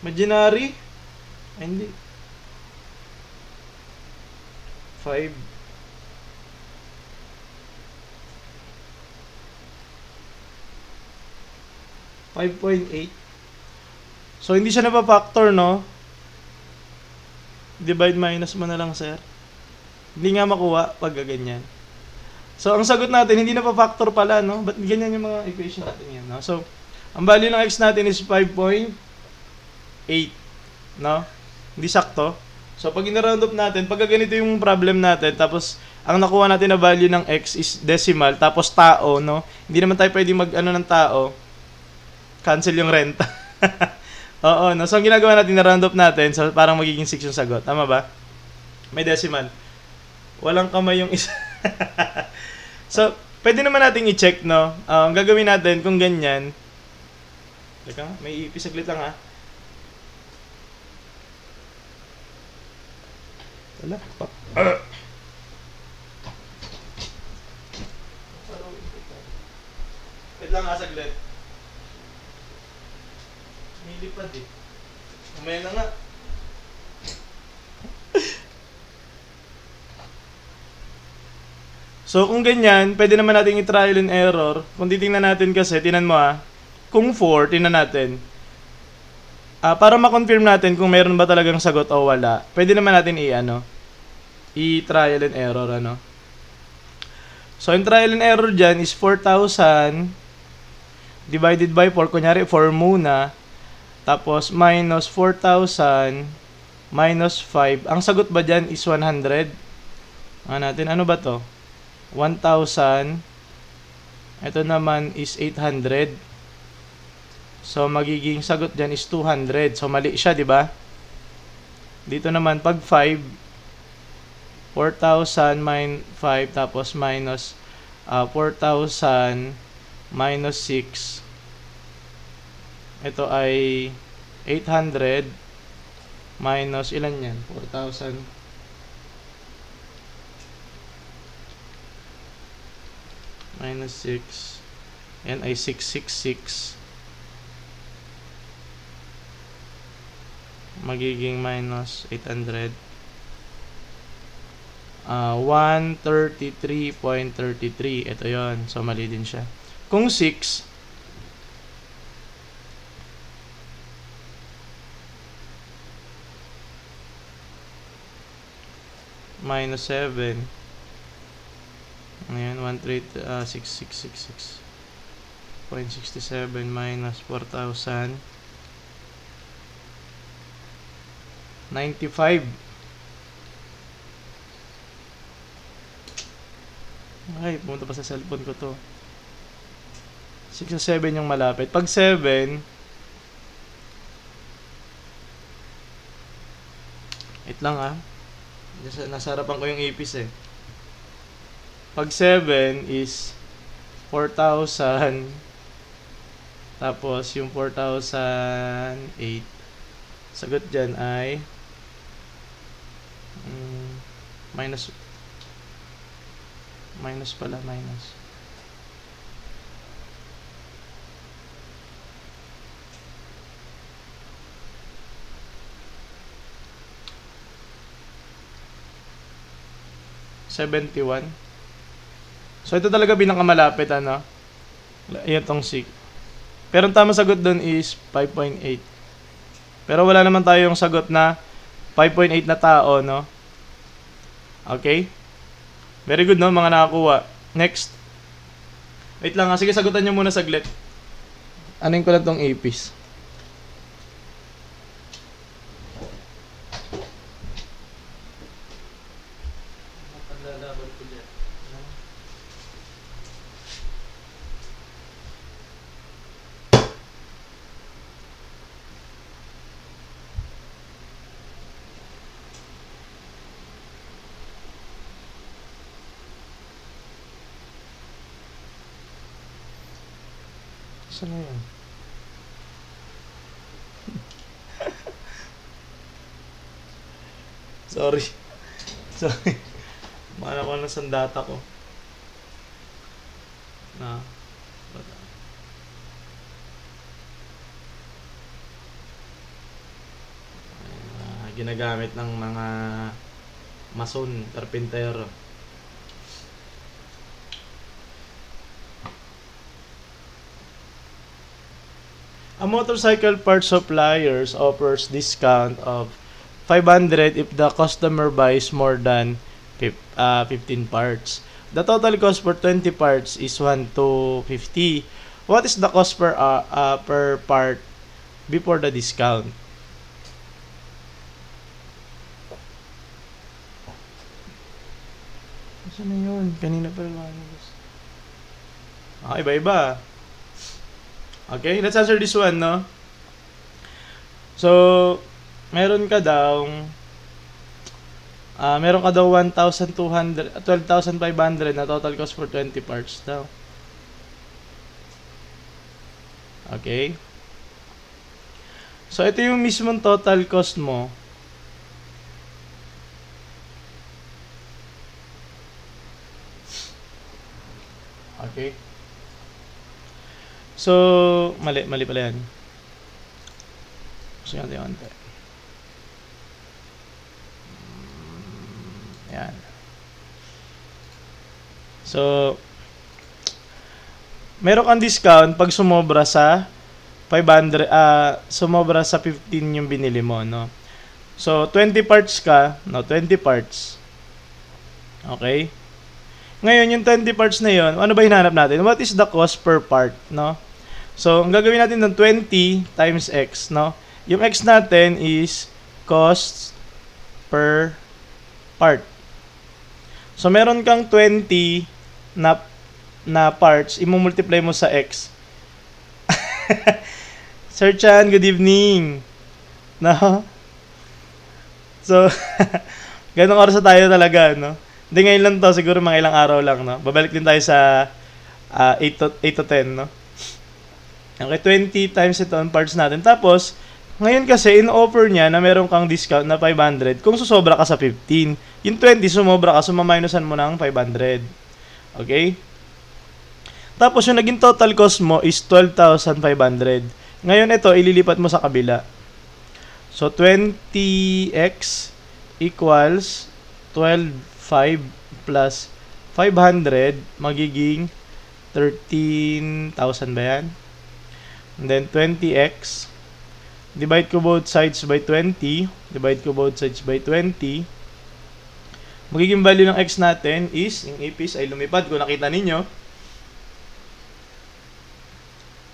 Imaginary? Ay, hindi. 5 5.8. So, hindi siya napapactor, no? Divide minus mo na lang, sir. Hindi nga makuha pag ganyan. So, ang sagot natin, hindi napapactor pala, no? Ba't ganyan yung mga equation natin yan, no? So, ang value ng x natin is 5.8, no? Hindi sakto. So, pag in-round up natin, pag ganito yung problem natin, tapos, ang nakuha natin na value ng x is decimal, tapos tao, no? Hindi naman tayo pwede mag-ano ng tao, cancel yung renta. Oo, no? So, ang ginagawa natin na round up natin, so parang magiging 6 yung sagot. Tama ba? May decimal. Walang kamay yung isa. So, pwede naman natin i-check, no? Ang gagawin natin kung ganyan. Teka, may ipisaglit lang, ha? Wala. Wait lang, ha, saglit. Nilipad eh. Umaya na nga. So, kung ganyan, pwede naman natin i-trial and error. Kung titingnan natin kasi, tinan mo kung 4, tinan natin. Para ma-confirm natin kung meron ba talagang sagot o wala, pwede naman natin i-trial and error, ano. So, yung trial and error dyan is 4,000 divided by 4. Kunyari, 4 muna. Tapos, minus 4,000 minus 5. Ang sagot ba dyan is 100? Ano ba to? 1,000. Ito naman is 800. So, magiging sagot dyan is 200. So, mali siya, di ba? Dito naman, pag 5, 4,000 minus 5, tapos minus 4,000 minus 6. Ito ay 800 minus ilan yan? 4,000 minus 6. Yan ay 666. Magiging minus 800. 133.33. Ito yon. So, mali din siya. Kung 6, minus 7. Ayan, 6666.67 minus 4,000. 95. Ay, pumunta pa sa cellphone ko to. 6 sa 7 yung malapit. Pag 7, wait lang nasa harapan ko yung ipis eh. Pag 7 is 4,000. Tapos yung 4,008. Sagot dyan ay minus pala. 71. So, ito talaga pinakamalapit, ano? Itong 6. Pero ang tamang sagot doon is 5.8. Pero wala naman tayong sagot na 5.8 na tao, no? Okay? Very good, no? Mga nakakuha. Next. Wait lang, sige, sagutan nyo muna saglit. Anuin ko lang tong ipis. Saan na yun? Sorry. Mana ko na sa data ko. Ginagamit ng mga Mason, carpentero. A motorcycle part suppliers offers discount of 500 if the customer buys more than 15 parts. The total cost for 20 parts is 1 to 50. What is the cost per part before the discount? Saan na yun? Kanina pa rin. Iba-iba. Okay, let's answer this one, no? So, meron ka daw 12,500 na total cost for 20 parts daw. Okay? So, ito yung mismong total cost mo. Okay? So, mali pala yan. Gusto natin yung ante. Yan. So, meron kang discount pag sumobra sa 500, sumobra sa 15 yung binili mo, no? So, 20 parts ka, no? 20 parts. Okay? Ngayon, yung 20 parts na yun, ano ba hinahanap natin? What is the cost per part, no? So, ang gagawin natin ng 20 times X, no? Yung X natin is cost per part. So, meron kang 20 na parts, i-multiply mo sa X. Sir Chan, good evening. No? So, ganong oras na tayo talaga, no? Hindi ngayon lang to, siguro mga ilang araw lang, no? Babalik din tayo sa 8 to 10, no? Okay, 20 times ito ang parts natin. Tapos, ngayon kasi, in-offer niya na meron kang discount na 500 kung susobra ka sa 15. Yung 20, sumobra ka, sumaminusan mo ng 500. Okay? Tapos, yung naging total cost mo is 12,500. Ngayon, ito, ililipat mo sa kabila. So, 20x equals 12,500 plus 500 magiging 13,000 ba yan? And then 20x, divide ko both sides by 20, magiging value ng x natin is, yung ipis ay lumipad, kung nakita ninyo,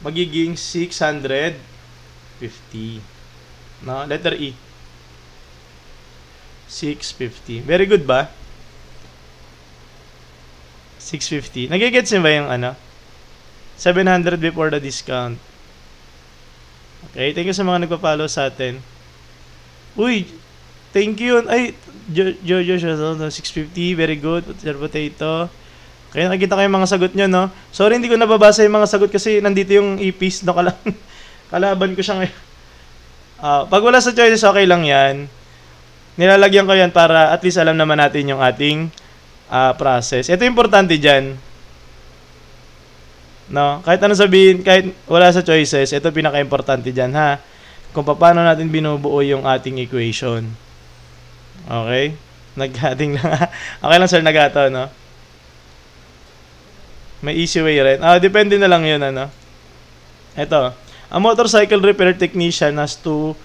magiging 650. No? Letter E. 650. Very good ba? 650. Nagigets niyo ba yung ano? 700 before the discount. Okay, thank you sa mga nagpa-follow sa atin. Uy, thank you. Ay, Jojo, 650. Very good. Sir Potato. Kaya nakikita ko yung mga sagot nyo, no? Sorry, hindi ko nababasa yung mga sagot kasi nandito yung ipis. No? Kalaban ko siya ngayon. Pag wala sa choices, okay lang yan. Nilalagyan ko yan para at least alam naman natin yung ating process. Ito importante dyan. No? Kahit ano sabihin, kahit wala sa choices, ito pinaka-importante dyan, ha? Kung paano natin binubuo yung ating equation. Okay? Nag-ating lang. Okay lang, sir, nag-ato, no? May easy way rin. Depende na lang yun, ano? Ito. A motorcycle repair technician has two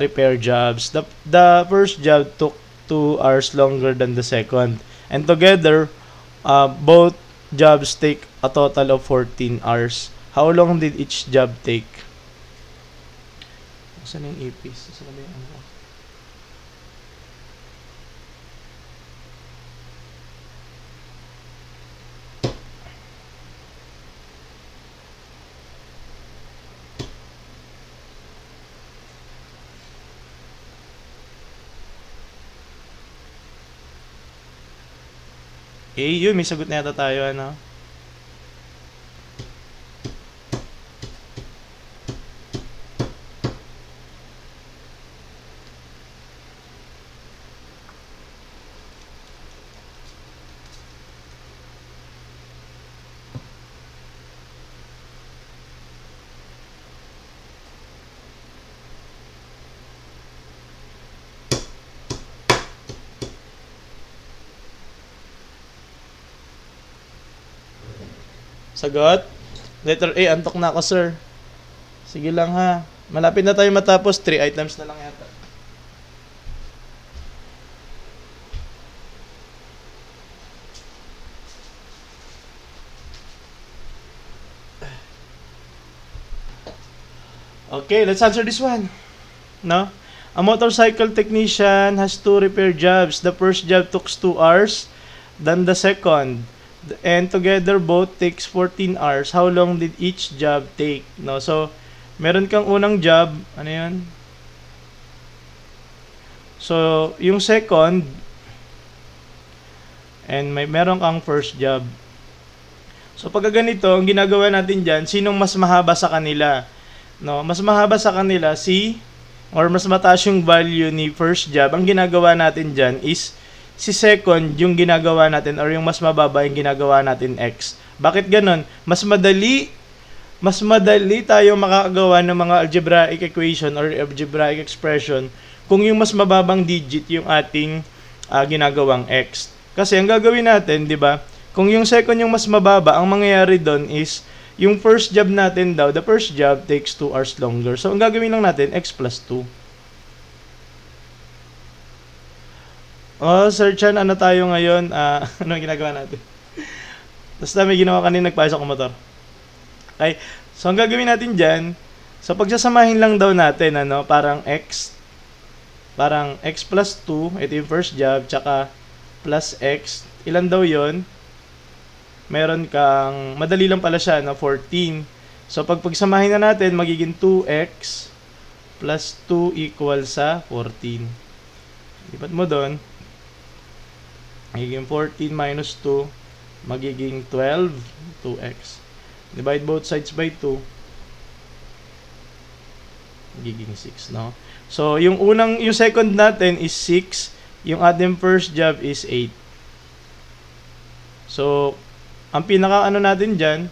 repair jobs. The first job took 2 hours longer than the second. And together, both jobs take a total of 14 hours. How long did each job take? Saan yung ipis? Saan ba yung ano? Yun, may sagot na yata tayo, ano? Sagot? Letter A, antok na ako, sir. Sige lang ha. Malapit na tayo matapos. 3 items na lang yata. Okay, let's answer this one. No? A motorcycle technician has 2 repair jobs. The first job took 2 hours, then the second. And together both takes 14 hours. How long did each job take? No? So, meron kang unang job. Ano yun? So, yung second, and meron kang first job. So, pag ganito, ang ginagawa natin dyan, sinong mas mahaba sa kanila? No, mas mahaba sa kanila or mas mataas yung value ni first job. Ang ginagawa natin diyan is si second yung ginagawa natin or yung mas mababa yung ginagawa natin x. Bakit ganun? Mas madali tayo makakagawa ng mga algebraic equation or algebraic expression kung yung mas mababang digit yung ating ginagawang x. Kasi ang gagawin natin, 'di ba? Kung yung second yung mas mababa, ang mangyayari doon is yung first job natin daw, the first job takes 2 hours longer. So, ang gagawin lang natin, x plus 2. Oh, Sir Chan, ano tayo ngayon? Ano ang ginagawa natin? Basta may ginawa kanina, nagpasok ko motor. Okay. So, ang gagawin natin dyan, so, pagsasamahin lang daw natin, parang x plus 2, ito yung first job, tsaka plus x. Ilan daw yon? Meron kang, madali lang pala siya, 14. So, pag pagsamahin na natin, magiging 2x plus 2 equal sa 14. Lipat mo doon. Magiging 14 minus 2, magiging 12, 2x. Divide both sides by 2. Magiging 6, no? So, yung second natin is 6. Yung ating first job is 8. So, ang pinaka natin dyan,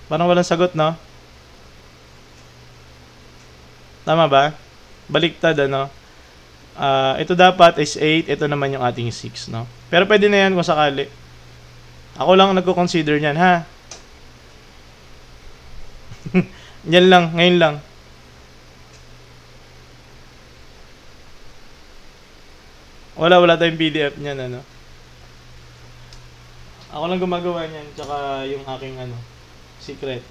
parang walang sagot, no? Tama ba? Baliktad, ito dapat is 8, ito naman yung ating 6, no? Pero pwede na yan kung sakali. Ako lang nagko-consider niyan, ha? Yan lang, ngayon lang. Wala tayong PDF niyan, Ako lang gumagawa niyan, tsaka yung aking, secret.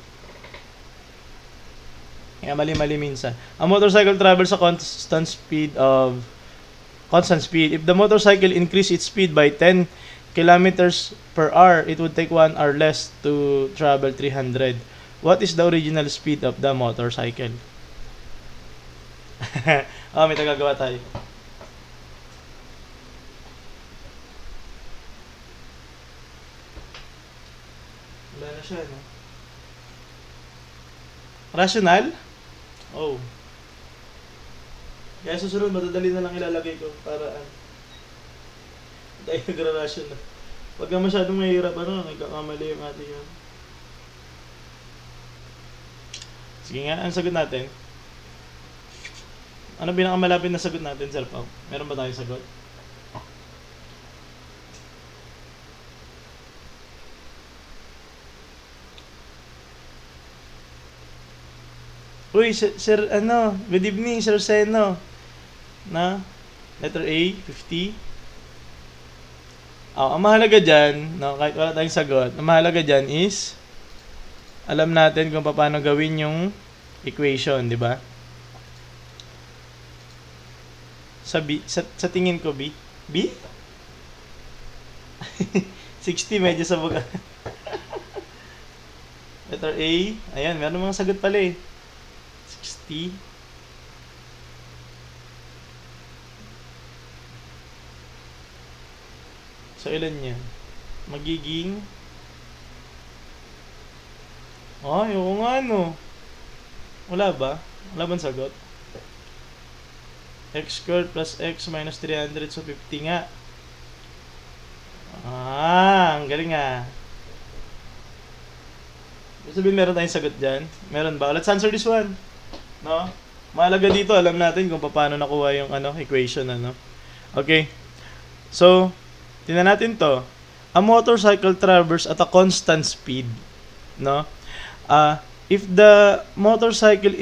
Kaya mali-mali minsan. A motorcycle travels a constant speed. If the motorcycle increase its speed by 10 kilometers per hour, it would take 1 hour less to travel 300. What is the original speed of the motorcycle? May tagagawa tayo. Wala na siya, no? Rational? Oh. Kaya susunod, madadali na lang ilalagay ko para tayo nagra-rational. Pag na masyadong mahirap, nagkakamali yung ating yan. Sige nga, ang sagot natin? Ano pinakamalapit na sagot natin, Sir Pao? Meron ba tayong sagot? Uy, sir, good evening, Sir Seno. Letter A, 50. Ang mahalaga dyan, kahit wala tayong sagot, ang mahalaga dyan is, alam natin kung paano gawin yung equation, di ba? Sa tingin ko, B? B? 60, medyo sa buga. Letter A, ayan, meron mga sagot pala eh. 60. So, ilan yan? Magiging oo nga, wala ba? Wala bang sagot? X squared plus x minus 300, so 50 nga. Ang galing nga. Ibig sabihin, meron tayong sagot dyan? Meron ba? Let's answer this one. No? Mahalaga dito, alam natin kung paano nakuha yung equation, Okay. So, tingnan natin to. a motorcycle travels at a constant speed, no? If the motorcycle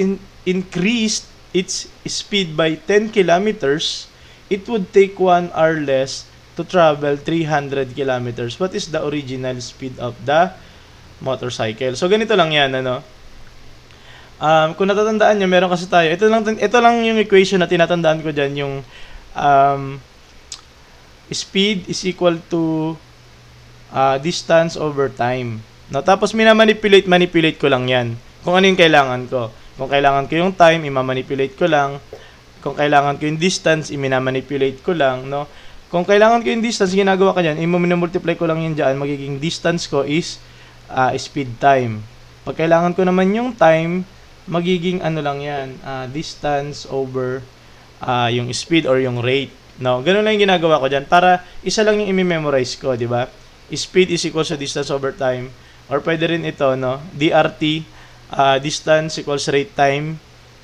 increased its speed by 10 kilometers, it would take 1 hour less to travel 300 kilometers. What is the original speed of the motorcycle? So ganito lang 'yan, ano? Kung natatandaan niyo, meron kasi tayo. Ito lang yung equation na tinatandaan ko diyan, yung speed is equal to distance over time. No, tapos manipulate ko lang 'yan. Kung ano yung kailangan ko. Kung kailangan ko yung time, i-manipulate ko lang. Kung kailangan ko yung distance, i-manipulate ko lang, no? Kung kailangan ko yung distance, ginagawa ko diyan, i-multiply ko lang 'yan diyan, magiging distance ko is speed time. Pag kailangan ko naman yung time, magiging ano lang 'yan, distance over yung speed or yung rate. No, ganun lang yung ginagawa ko diyan para isa lang yung i-memorize ko, di ba? Speed is equal to distance over time, or pwede rin ito, no? DRT, distance equals rate time,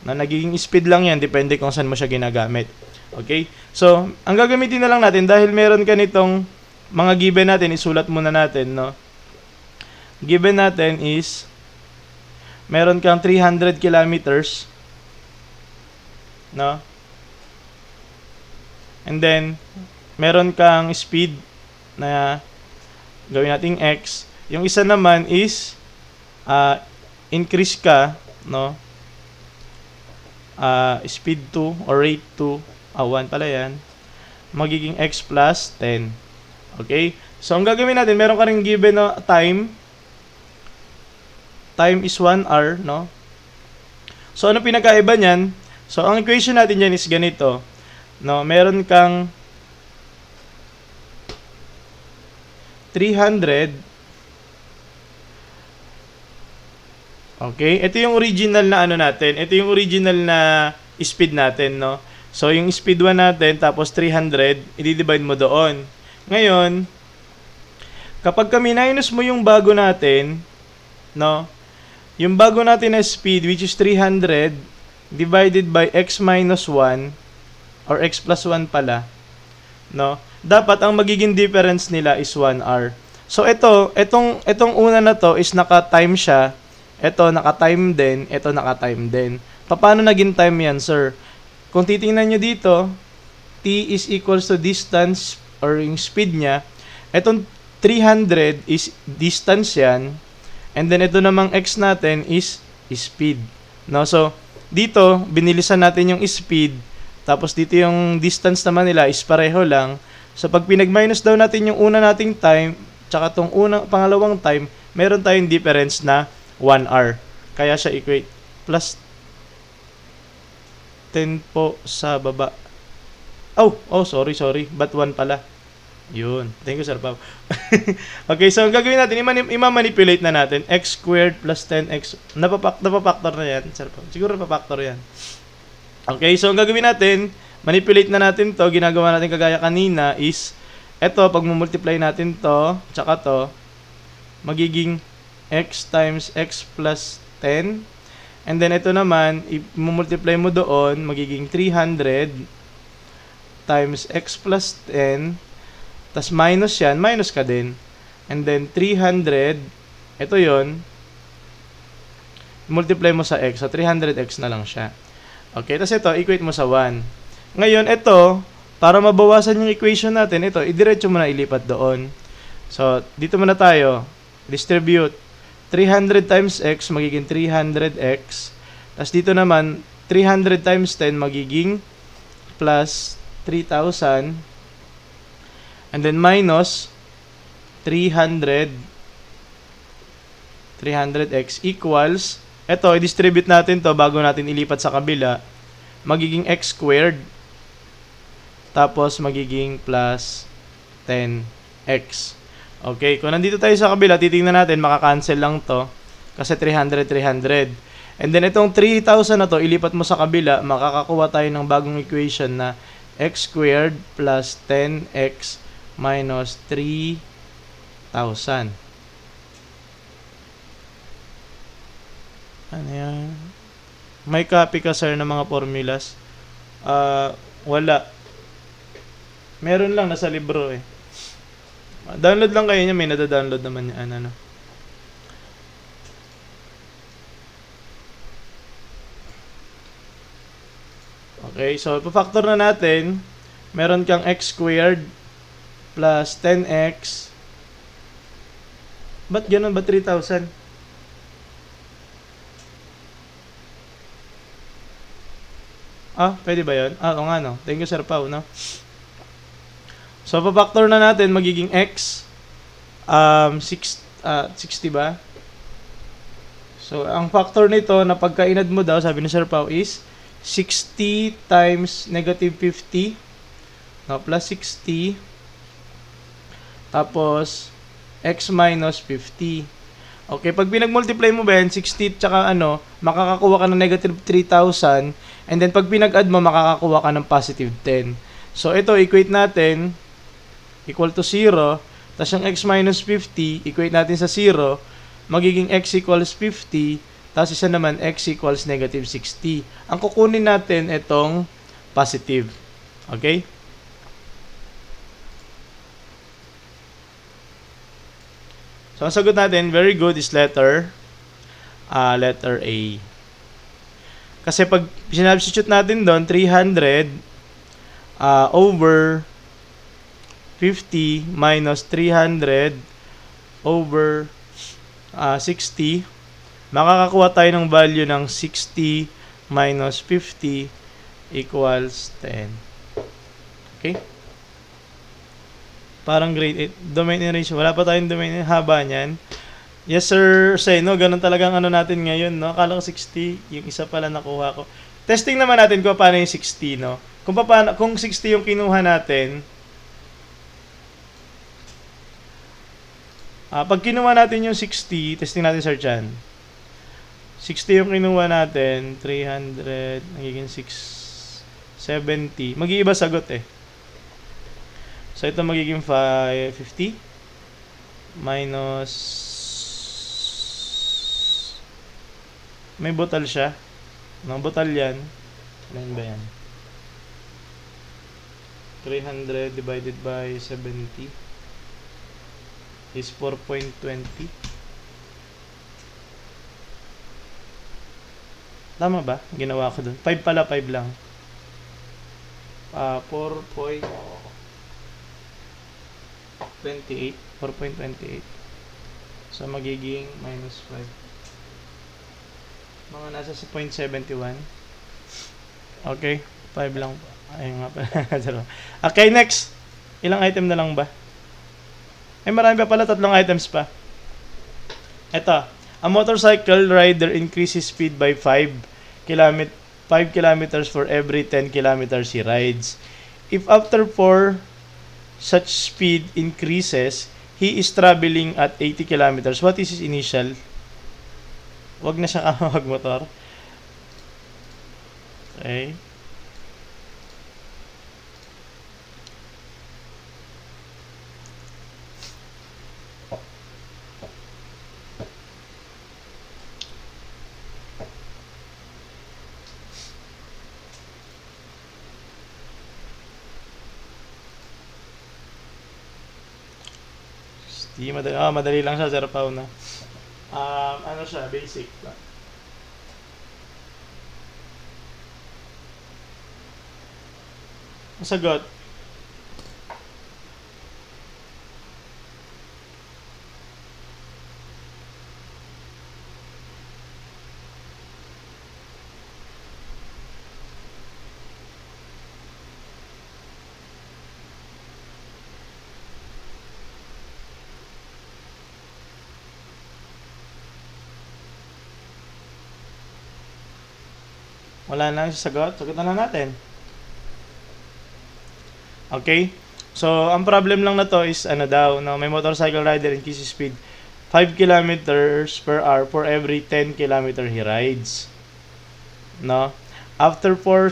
na nagiging speed lang yan, depende kung saan mo siya ginagamit. Okay? So, ang gagamitin na lang natin, dahil meron ka nitong mga given natin, isulat muna natin, no? Given natin is, meron kang 300 kilometers, no? And then, meron kang speed na gawin nating x. Yung isa naman is increase ka, no? Speed 2 or rate 2, 1 pala yan. Magiging x plus 10. Okay? So, ang gagawin natin, meron ka ring given na time. Time is 1 hour, no? So, ano pinakaiba niyan? So, ang equation natin dyan is ganito. No, meron kang 300. Okay, ito yung original na ano natin. Ito yung original na speed natin, no? So, yung speed 1 natin, tapos 300, i-divide mo doon. Ngayon, kapag minus mo yung bago natin, no? Yung bago natin na speed, which is 300, divided by x minus 1, or x plus 1 pala, no? Dapat ang magiging difference nila is 1 hour. So itong una na to is naka-time siya. Ito naka-time din, ito naka-time din. Paano naging time yan, sir? Kung titingnan nyo dito, t is equals to distance or yung speed niya. Itong 300 is distance yan. And then ito namang x natin is speed. No? So dito binilisan natin yung speed. Tapos dito yung distance naman nila is pareho lang. So pag pinag-minus daw natin yung una nating time, tsaka tong pangalawang time, meron tayong difference na 1 hour. Kaya siya equate plus 10 po sa baba. Sorry. But 1 pala. Yun. Thank you, Sir Pao. Okay, so ang gagawin natin, i-manipulate na natin. X squared plus 10x. Napapactor na yan, Sir Pao. Siguro napapactor yan. Okay, so ang gagawin natin, manipulate na natin to. Ginagawa natin kagaya kanina is, eto, pag multiply natin to, tsaka to, magiging x times x plus 10. And then ito naman, i-multiply mo doon, magiging 300 times x plus 10. Tas minus yan, minus ka din. And then 300, ito yon, multiply mo sa x. So 300x na lang siya. Okay, tas ito, equate mo sa 1. Ngayon, ito, para mabawasan yung equation natin, ito, idiretso mo na ilipat doon. So, dito muna tayo. Distribute. 300 times x, magiging 300x. Tas dito naman, 300 times 10, magiging plus 3,000. And then minus 300x equals, eto, i-distribute natin to bago natin ilipat sa kabila, magiging x squared, tapos magiging plus 10x. Okay, kung nandito tayo sa kabila, titingnan natin, makakancel lang to, kasi 300. And then itong 3,000 na to, ilipat mo sa kabila, makakakuha tayo ng bagong equation na x squared plus 10x minus 3,000. Ano yan? May copy ka, sir, ng mga formulas? Wala. Meron lang, nasa libro eh. Download lang kayo niya, may nada-download naman yan, ano. Okay, so pa-factor na natin. Meron kang x squared plus 10x. Ba't ganun? Ba't 3,000? Pwede ba yun? O nga, no? Thank you, Sir Pao, no? So, pa-factor na natin, magiging x. 60 ba? So, ang factor nito na pagkainad mo daw, sabi ni Sir Pao, is 60 times negative 50. No, plus 60. Tapos, x minus 50. Okay, pag pinag-multiply mo ba yan, 60 tsaka ano, makakakuha ka ng negative 3,000. And then, pag pinag-add mo, makakakuha ka ng positive 10. So, ito, equate natin, equal to 0. Tapos yung x minus 50, equate natin sa 0. Magiging x equals 50. Tapos isa naman, x equals negative 60. Ang kukunin natin, itong positive. Okay? So, ang sagot natin, very good, is letter A. Kasi pag sinubstitute natin doon, 300 over 50 minus 300 over 60, makakakuha tayo ng value ng 60 minus 50 equals 10. Okay? Parang grade 8. Domain in ratio. Wala pa tayong domain in. Haba niyan. Yes, sir. Say, no? Ganun talagang ano natin ngayon, no? Akala ko 60. Yung isa pala nakuha ko. Testing naman natin kung paano yung 60, no? Kung 60 yung kinuha natin, pag kinuha natin yung 60, testing natin, sir, dyan. 60 yung kinuha natin, 300, nagiging 670. Mag-iiba sagot eh. So, ito magiging 550 minus, may butal siya. Nang butal yan. Ano ba yan? 300 divided by 70 is 4.20. Tama ba? Ginawa ko dun. 5 pala, 5 lang. 4.28. So, magiging minus 5. Mga nasa sa 0.71. Okay. 5 lang. Ayun nga pala. Okay, next. Ilang item na lang ba? Ay, marami pa pala. 3 items pa. Ito. A motorcycle rider increases speed by 5 kilometers for every 10 kilometers he rides. If after 4 such speed increases, he is traveling at 80 kilometers, what is his initial? Wag na siya mag-motor. Okay. Madali lang siya, Sir Pao, na. Ano siya, basic lang. Ang sagot, wala na yung sagot. Sagot na lang natin. Okay? So, ang problem lang na to is, ano daw, no, may motorcycle rider increases speed 5 kilometers per hour for every 10 kilometer he rides. No? After 4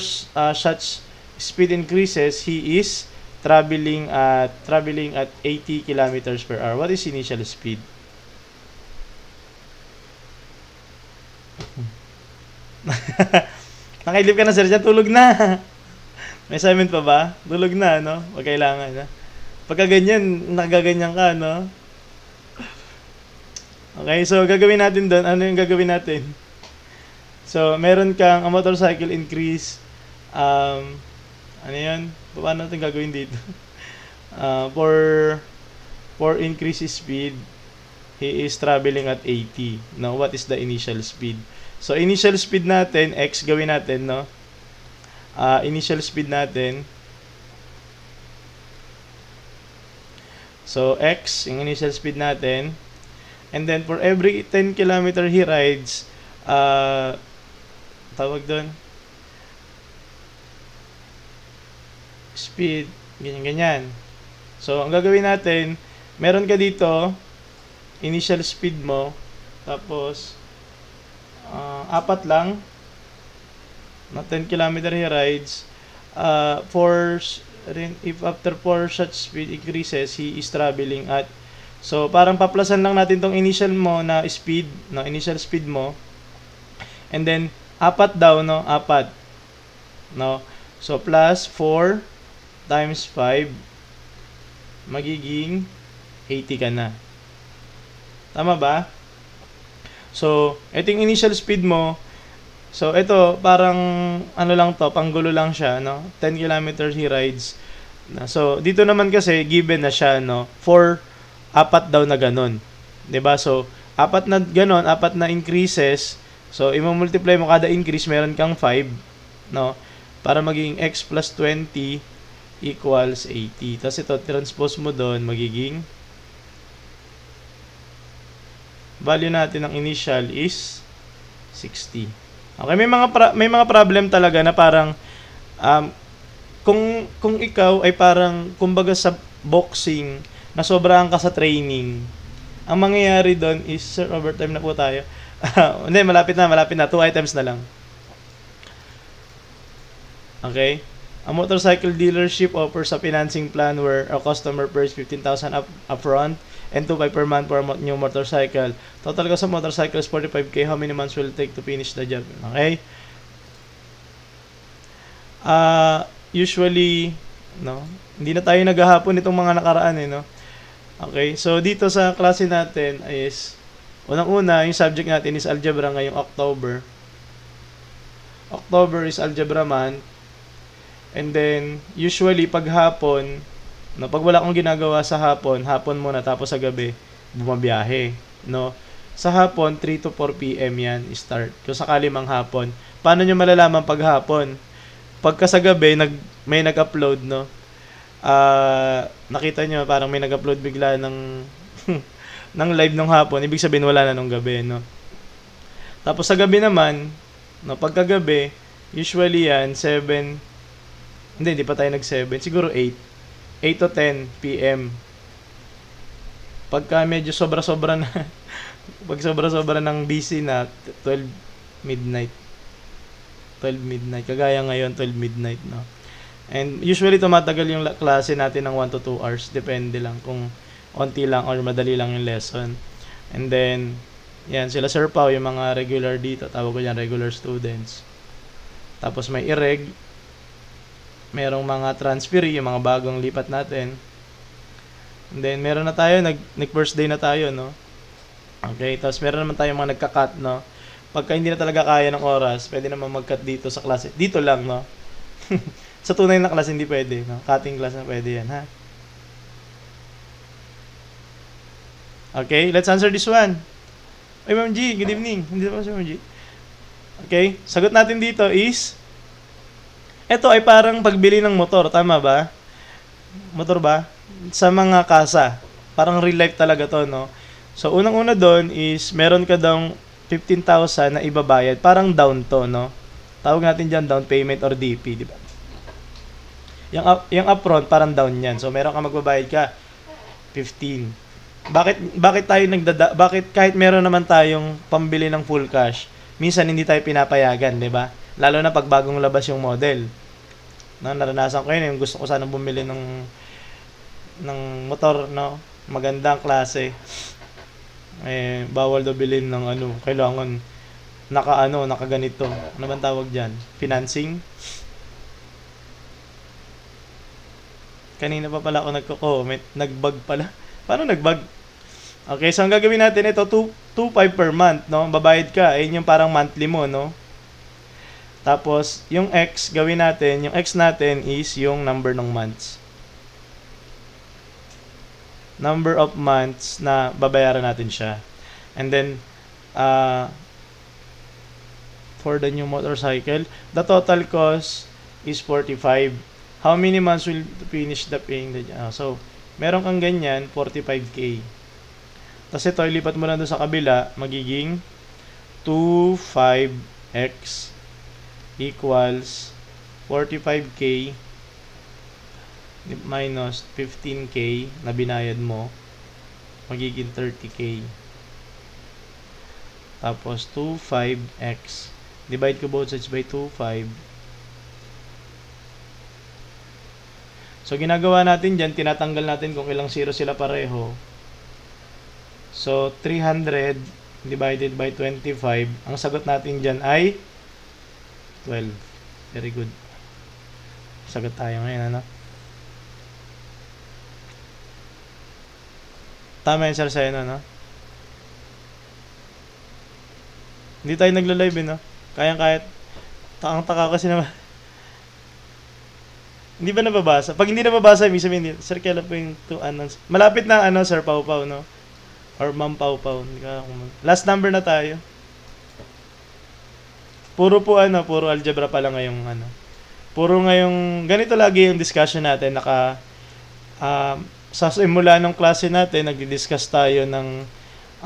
such speed increases, he is traveling at 80 kilometers per hour. What is initial speed? Nakailip ka na, sir, dyan. Tulog na. May assignment pa ba? Tulog na, no? Wag kailangan, na. Pagka ganyan, nagaganyan ka, no? Okay, so gagawin natin doon. Ano yung gagawin natin? So, meron kang a motorcycle increase. Ano yan? Paano natin gagawin dito? For increase speed, he is traveling at 80. Now, what is the initial speed? So, initial speed natin, x gawin natin, no? Initial speed natin. So, x, yung initial speed natin. And then, for every 10 kilometer he rides, tawag doon, speed, ganyan-ganyan. So, ang gagawin natin, meron ka dito, initial speed mo, tapos, 4 lang, na 10 kilometer he rides, if after 4 such speed increases, he is traveling at, so, parang paplasan lang natin tong initial mo na speed, no, initial speed mo, and then, 4 daw, no, 4, no, so, plus 4 times 5, magiging 80 ka na. Tama ba? So, ito yung initial speed mo. So, ito, parang, ano lang to, panggulo lang siya, no? 10 kilometers he rides. So, dito naman kasi, given na siya, no? 4 daw na ganun. 'Di ba? So, 4 na ganun, 4 na increases. So, i-multiply mo kada increase, meron kang 5, no? Para maging x plus 20 equals 80. Tapos ito, transpose mo doon, magiging value natin ng initial is 60. Okay, may mga problem talaga na parang kung ikaw ay parang kumbaga sa boxing na sobrahan ka sa training, ang mangyayari doon is, sir, overtime na po tayo. Hindi, malapit na. 2 items na lang. Okay? A motorcycle dealership offers a financing plan where a customer pays 15,000 upfront and 2,500 per month for a new motorcycle. Total cost of motorcycle is 45K. How many months will it take to finish the job? Okay? Usually, no, hindi na tayo naghahapon itong mga nakaraan, no? Okay, so dito sa klase natin is, unang-una, yung subject natin is algebra ngayong October. October is algebra month. And then, usually, pag hapon, no, pag wala akong ginagawa sa hapon muna, tapos sa gabi, bumabiyahe, no? Sa hapon, 3 to 4 p.m. yan, start. Kung sakali mang hapon. Paano nyo malalaman pag hapon? Pagka sa gabi, may nag-upload, no? Nakita nyo, parang may nag-upload bigla ng ng live nung hapon, ibig sabihin wala na nung gabi, no? Tapos sa gabi naman, no, pagkagabi, usually yan, 7, hindi pa tayo nag-7, siguro 8 to 10 p.m. Pagka medyo sobra-sobra na, pag sobra-sobra ng busy na, 12 midnight, kagaya ngayon, 12 midnight, no? And usually tumatagal yung klase natin ng 1 to 2 hours, depende lang kung onti lang or madali lang yung lesson. And then, yan, sila Sir Pao, yung mga regular dito, tawag ko yan, regular students. Tapos may irreg, merong mga transferee, yung mga bagong lipat natin. And then, meron na tayo, nag-first day na tayo, no? Okay, tapos meron naman tayong mga nagka-cut, no? Pagka hindi na talaga kaya ng oras, pwede naman mag-cut dito sa klase. Dito lang, no? Sa tunay na klase, hindi pwede, no? Cutting class na pwede yan, ha? Okay, let's answer this one. Ay, Ma'am G, good evening. Hindi pa si Ma'am G. Okay, sagot natin dito is, ito ay parang pagbili ng motor, tama ba? Motor ba? Sa mga kasa. Parang real life talaga to, no? So, unang-una doon is, meron ka daw 15,000 na ibabayad. Parang down to, no? Tawag natin dyan down payment or DP, di ba? Yung upfront, parang down yan. So, meron ka magbabayad ka, 15. Bakit kahit meron naman tayong pambili ng full cash, minsan hindi tayo pinapayagan, di ba? Lalo na pag bagong labas yung model. No, naranasan ko yun, yung gusto ko sanang bumili ng motor, no? Magandang klase. Bawal daw bilhin ng kailangan nakaganito. Ano bang tawag diyan? Financing. Kanina pa pala ako nagko-comment. Nag-bug pala. Paano nag-bug? Okay, so ang gagawin natin ito, 2.5 per month, no? Babayad ka. Ayun yung parang monthly mo, no? Tapos, yung X, gawin natin, yung X natin is yung number ng months. Number of months na babayaran natin siya. And then, for the new motorcycle, the total cost is 45. How many months will finish the paying? So, meron kang ganyan, 45k. Tapos ito, ilipat mo lang doon sa kabila, magiging 25x equals 45k minus 15k na binayad mo, magiging 30k. Tapos 25x, divide ko both sides by 25. So ginagawa natin dyan, tinatanggal natin kung ilang zero sila pareho. So 300 divided by 25, ang sagot natin dyan ay 12. Very good. Sagot tayo ngayon, ano? Tama yung sir sa'yo, no? Hindi tayo nagla-live, no? Kayang-kahit. Ang taka kasi naman. Hindi ba nababasa? Pag hindi nababasa, ibig sabihin, sir, kailan po yung malapit na, sir Pau Pau, no? Or Ma'am Pau Pau. Last number na tayo. Puro algebra pala ngayong, Puro ngayong, ganito lagi yung discussion natin, sa simula ng klase natin, nagdi-discuss tayo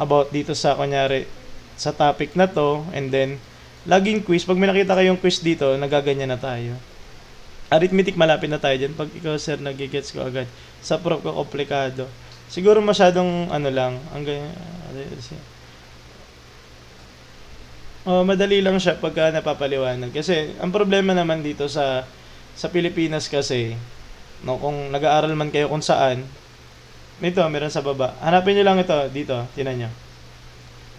about dito sa, kunyari, sa topic na to, and then, laging quiz. Pag may nakita kayong quiz dito, nagaganyan na tayo. Arithmetic, malapit na tayo dyan. Pag ikaw, sir, nagigets ko agad. Sa prof ko, komplikado. Siguro masyadong, lang, ang ganyan. Madali lang siya pagka napapaliwanag. Kasi, ang problema naman dito sa Pilipinas kasi, no, kung nag-aaral man kayo kung saan, ito, meron sa baba. Hanapin nyo lang ito, dito, tinan nyo.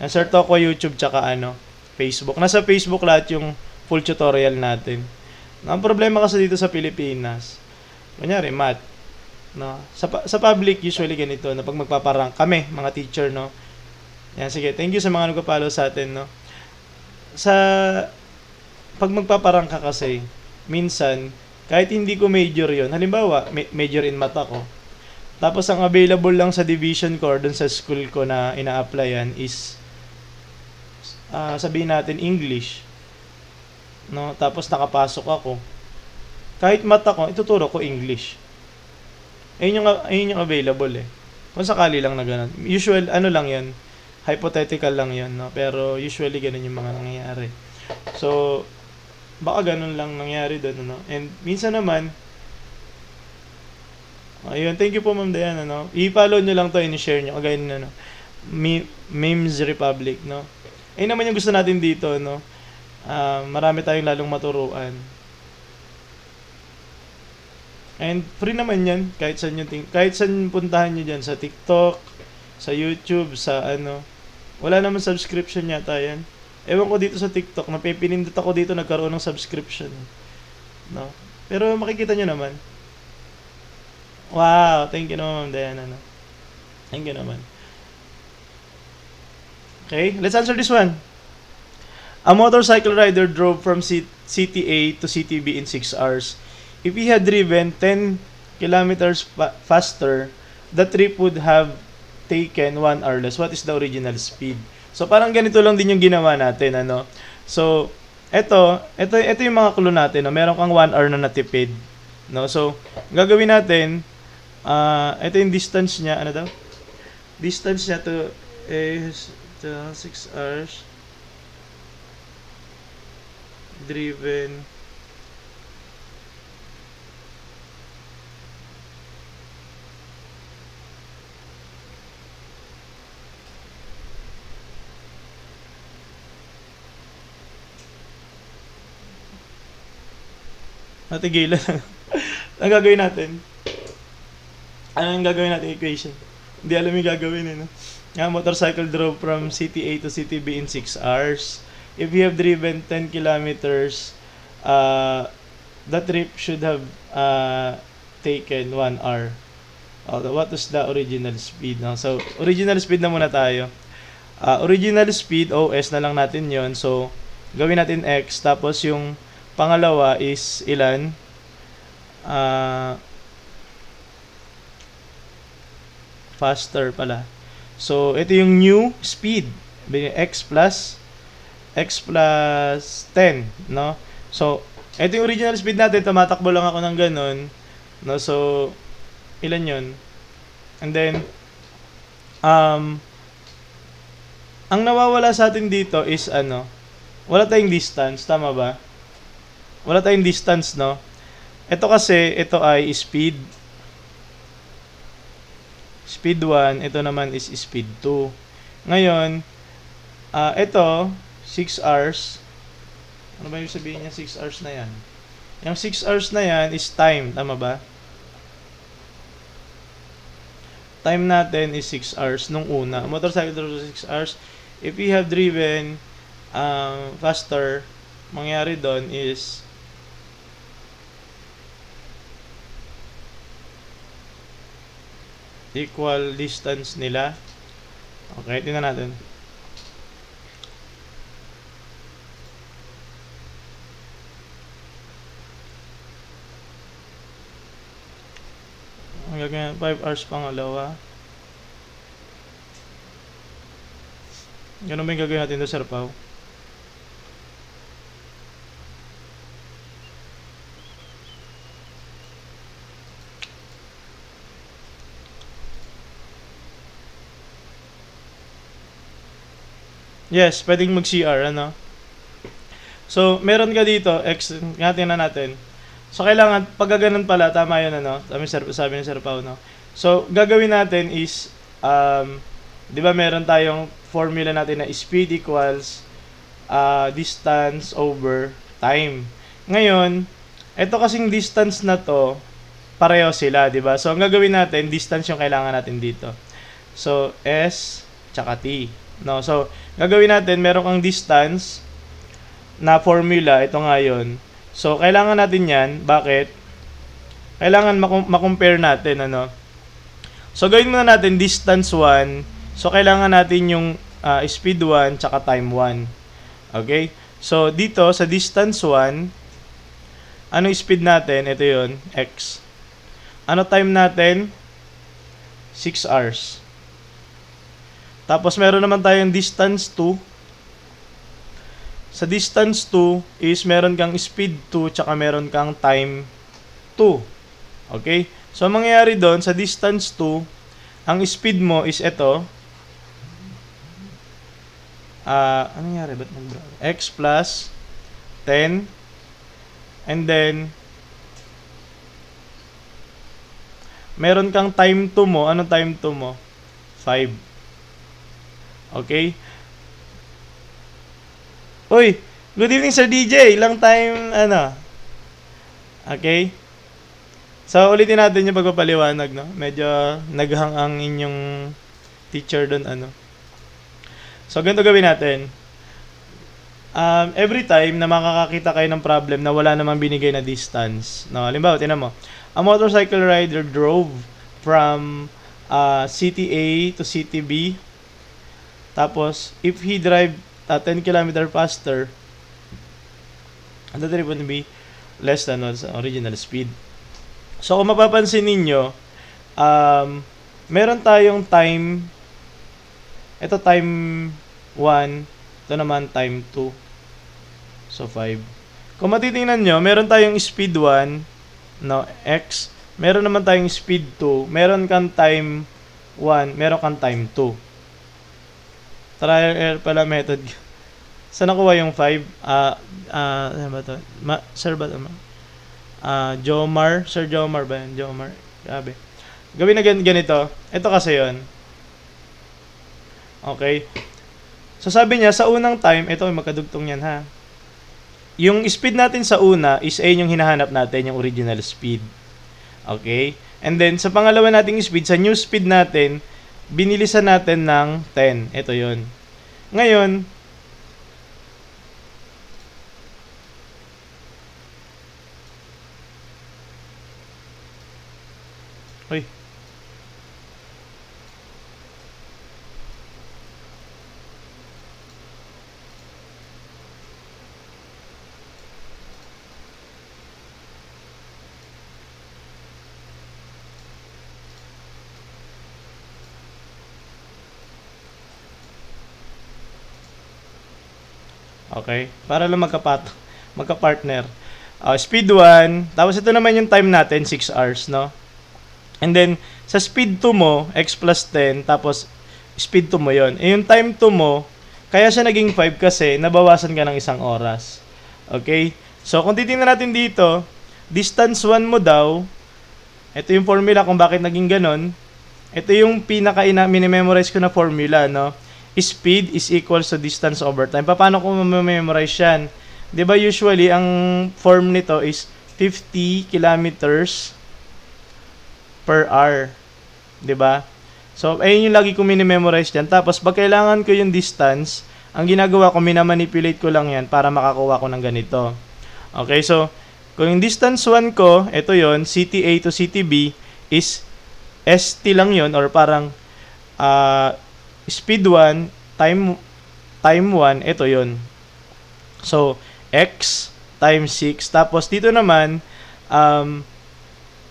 Search ko YouTube tsaka Facebook. Nasa Facebook lahat yung full tutorial natin. Ang problema kasi dito sa Pilipinas, kunyari, math, no? Sa public, usually ganito, na pag magpaparang kami, mga teacher, no? Yan, sige, thank you sa mga nagpa-follow sa atin, no? Pag magpaparang ka kasi, minsan, kahit hindi ko major yon, halimbawa, major in math ako, tapos ang available lang sa division ko or dun sa school ko na ina-applyan is, sabihin natin, English. No? Tapos nakapasok ako. Kahit math ako, ituturo ko English. Ayun yung available eh. Kung sakali lang na ganun. Usual, lang yan. Hypothetical lang yan. No? Pero usually ganun yung mga nangyayari. So, baka ganun lang nangyari doon. And minsan naman, ayun, thank you po Ma'am Diana. I-follow nyo lang to and i-share nyo. Kagaya Memes Republic. No? Ayun naman yung gusto natin dito. No? Marami tayong lalong maturuan. And free naman yan. Kahit saan puntahan nyo dyan. Sa TikTok, sa YouTube, sa wala naman subscription yata yan. Ewan ko dito sa TikTok, napipinindot ako dito, nagkaroon ng subscription. No? Pero makikita nyo naman. Wow, thank you naman, Diana. No? Thank you naman. Okay, let's answer this one. A motorcycle rider drove from city A to city B in 6 hours. If he had driven 10 kilometers faster, the trip would have taken 1 hour less. What is the original speed? So parang ganito lang din yung ginawa natin, So ito yung mga clue natin, no? Meron kang 1 hour na natipid, no? So gagawin natin, ito yung distance niya, Distance niya to 6 hours driven natigilan. Ang gagawin natin? Ano yung gagawin natin equation? Hindi alam yung gagawin no? Motorcycle drove from city A to city B in 6 hours. If you have driven 10 kilometers, the trip should have taken 1 hour. What is the original speed? No? So, original speed na muna tayo. Original speed, OS na lang natin yon. So, gawin natin X. Tapos, yung pangalawa is ilan? Faster pala. So, ito yung new speed. X plus 10, no? So, ito yung original speed natin. Tumatakbo lang ako ng ganun, no? So, ilan yun? And then, ang nawawala sa atin dito is wala tayong distance, tama ba? Wala tayong distance, no? Ito kasi, ito ay speed 1, ito naman is speed 2. Ngayon, ito 6 hours. Ano ba yung sabihin niya 6 hours na yan? Yung 6 hours na yan is time, tama ba? Time natin is 6 hours nung una. Motorcycle drives 6 hours. If we have driven faster, mangyari doon is equal distance nila. Okay, tingnan natin. Ang gagawin, 5 hours pangalawa. Ganun ba yung gagawin natin doon, Sir Pao? Yes, pwedeng mag-CR, ano? So, meron ka dito, X, tingnan natin. So, kailangan, pag gaganon pala, tama yun, ano? Sabi ni Sir Pao, no? So, gagawin natin is, di ba meron tayong formula natin na speed equals distance over time. Ngayon, ito kasing distance na to, pareho sila, di ba? So, ang gagawin natin, distance yung kailangan natin dito. So, S, tsaka T. No? So, gagawin natin, meron kang distance na formula, ito nga yun. So, kailangan natin yan. Bakit? Kailangan makompare natin, ano? So, gawin muna natin distance 1. So, kailangan natin yung speed 1 tsaka time 1. Okay? So, dito, sa distance 1, ano speed natin? Ito yun, X. Ano time natin? 6 hours. Tapos, meron naman tayong distance 2. Sa distance 2 is meron kang speed 2 tsaka meron kang time 2. Okay? So, ang mangyayari doon, sa distance 2, ang speed mo is ito. Ano nangyari? Ba't X plus 10. And then, meron kang time 2 mo. Anong time 2 mo? 5. Okay? Uy, good evening Sir DJ. Long time, Okay? So, ulitin natin yung pagpapaliwanag, no? Medyo naghang ang inyong teacher doon, So, ganito gawin natin. Every time na makakakita kayo ng problem na wala namang binigay na distance, no? Halimbawa, tinan mo, a motorcycle rider drove from city A to city B. Tapos, if he drive 10 km faster, the trip would be less than what's original speed. So, kung mapapansin ninyo, meron tayong time, ito time 1, ito naman time 2. So, 5. Kung matitingnan nyo, meron tayong speed 1, no, X. Meron naman tayong speed 2. Meron kang time 1, meron kang time 2. Trial error pala method. Saan nakuha yung 5? Ano ba ito? Sir ba ito? Jomar. Sir Jomar ba yun? Jomar. Grabe. Gawin na ganito. Ito kasi yun. Okay. So sabi niya, sa unang time, ito ay magkadugtong yan ha. Yung speed natin sa una is ayun yung hinahanap natin, yung original speed. Okay. And then, sa pangalawa nating speed, sa new speed natin, binilisan natin ng 10. Ito yun. Ngayon, Uy. Okay? Para lang magka-partner. Speed 1, tapos ito naman yung time natin, 6 hours, no? And then, sa speed 2 mo, x plus 10, tapos speed 2 mo yon. Yung time 2 mo, kaya siya naging 5 kasi nabawasan ka ng isang oras. Okay? So, kung titingnan natin dito, distance 1 mo daw, ito yung formula kung bakit naging ganon. Ito yung minimemorize ko na formula, no? Speed is equals to distance over time. Paano ko ma-memorize yan? 'Di ba usually ang form nito is 50 kilometers per hour. 'Di ba? So ayun yung lagi ko minimemorize diyan. Tapos pag kailangan ko yung distance, ang ginagawa ko minamanipulate ko lang yan para makakuha ko ng ganito. Okay, so kung yung distance 1 ko, ito yon, CTA to CTB is ST lang yon, or parang speed 1 time 1, ito yon. So x times 6, tapos dito naman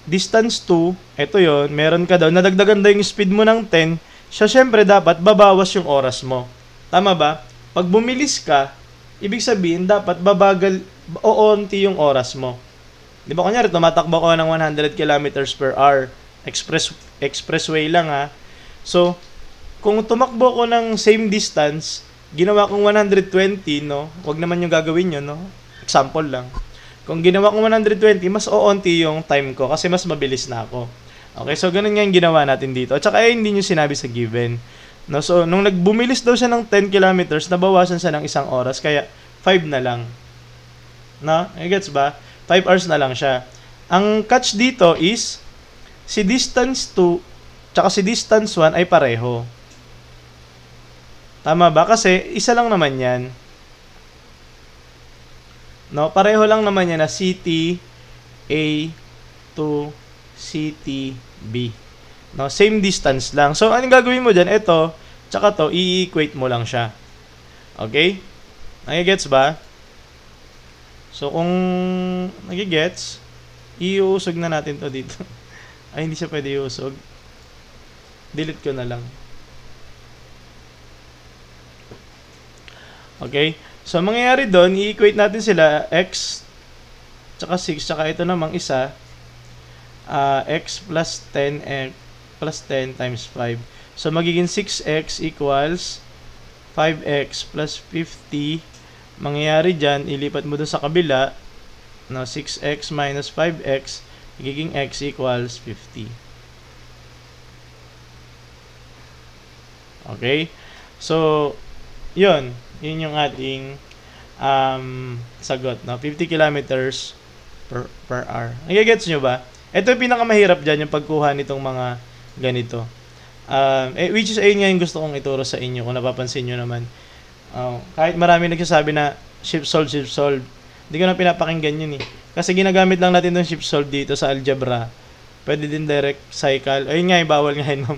distance 2, ito yon, meron ka daw, nadagdagan daw yung speed mo ng 10, so syempre dapat babawas yung oras mo. Tama ba? Pag bumilis ka, ibig sabihin dapat babagal o onti yung oras mo. Di ba kunyari tumatakbo ka ng 100 kilometers per hour, expressway lang ha. So kung tumakbo ko ng same distance, ginawa kong 120, no? Wag naman yung gagawin yun, no? Example lang. Kung ginawa kong 120, mas oonti yung time ko kasi mas mabilis na ako. Okay, so ganun nga yung ginawa natin dito. At saka hindi nyo sinabi sa given. No? So, nung nagbumilis daw siya ng 10 kilometers, nabawasan siya ng isang oras, kaya 5 na lang. No? Gets ba? 5 hours na lang siya. Ang catch dito is, si distance 2, tsaka si distance 1 ay pareho. Tama ba? Kasi isa lang naman yan. No, pareho lang naman yan na CT A to CT B. No, same distance lang. So, anong gagawin mo dyan? Ito, tsaka to, i-equate mo lang siya. Okay? Nagigets ba? So, kung nagigets, iusog na natin to dito. Ay, hindi siya pwede iusog. Delete ko na lang. Okay? So, mangyayari doon, i-equate natin sila, x, tsaka 6, tsaka ito namang isa, x plus 10, plus 10 times 5. So, magiging 6x equals 5x plus 50. Mangyayari dyan, ilipat mo doon sa kabila, no, 6x minus 5x, magiging x equals 50. Okay? So, yun yung ating sagot, no? 50 kilometers per hour. Nagigets nyo ba? Ito yung pinakamahirap dyan, yung pagkuha nitong mga ganito. Which is, ayun nga yung gusto kong ituro sa inyo, kung napapansin nyo naman. Kahit marami nagsasabi na shift solve, hindi ko na pinapakinggan yun eh. Kasi ginagamit lang natin itong shift solve dito sa algebra. Pwede din direct cycle. Ayun nga, bawal nga yun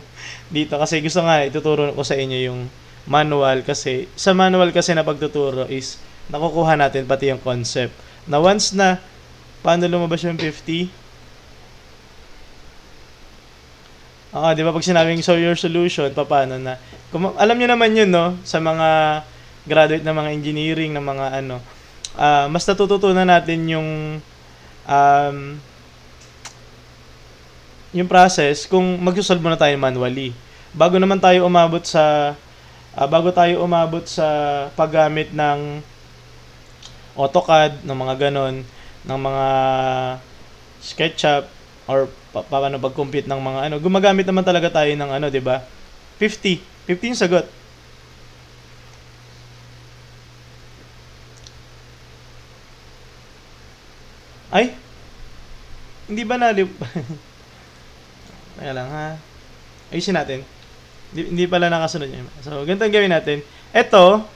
dito. Kasi gusto nga, ituturo ko sa inyo yung manual. Kasi sa manual kasi na pagtuturo is nakukuha natin pati yung concept. Na once na, paano lumabas yung 50? Di ba pag sinabing so your solution, paano na? Alam nyo naman yun, no? Sa mga graduate ng mga engineering, ng mga ano, mas natututunan natin yung process kung magsusolve muna tayo manually. Bago tayo umabot sa paggamit ng AutoCAD, ng mga ganon, ng mga SketchUp, or paano pag-compute ng mga ano, gumagamit naman talaga tayo ng ano, 'di ba? 50 yung sagot. Ay, hindi ba Kaya lang ha. Ayusin natin. Hindi pala nakasunod yun. So, ganito ang gawin natin. Ito,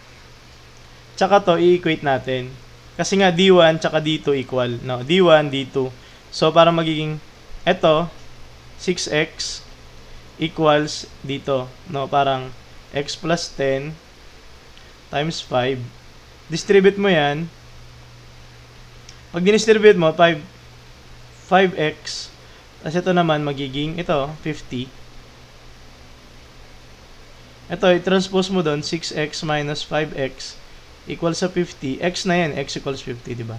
tsaka to, i-equate natin. Kasi nga, D1 tsaka D2 equal. No? D1, D2. So, para magiging, ito, 6x equals dito, no? Parang x plus 10 times 5. Distribute mo yan. Pag dinistribute mo, 5x. Tapos ito naman, magiging, ito, 50. Ito, i-transpose mo doon, 6x minus 5x equals sa 50. X na yan, x equals 50, diba?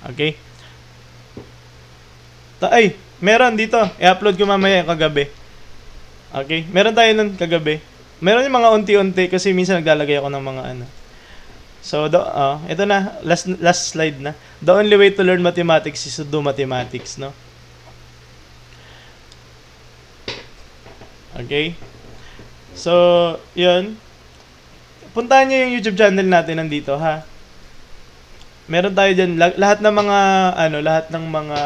Okay? Ay, meron dito. I-upload ko mamaya kagabi. Okay? Meron tayo nun kagabi. Meron yung mga unti-unti kasi minsan naglalagay ako ng mga ano. So, ito na. Last slide na. The only way to learn mathematics is to do mathematics, no? Okay? So, yun. Puntahan nyo yung YouTube channel natin nandito, ha? Meron tayo dyan. Lahat ng mga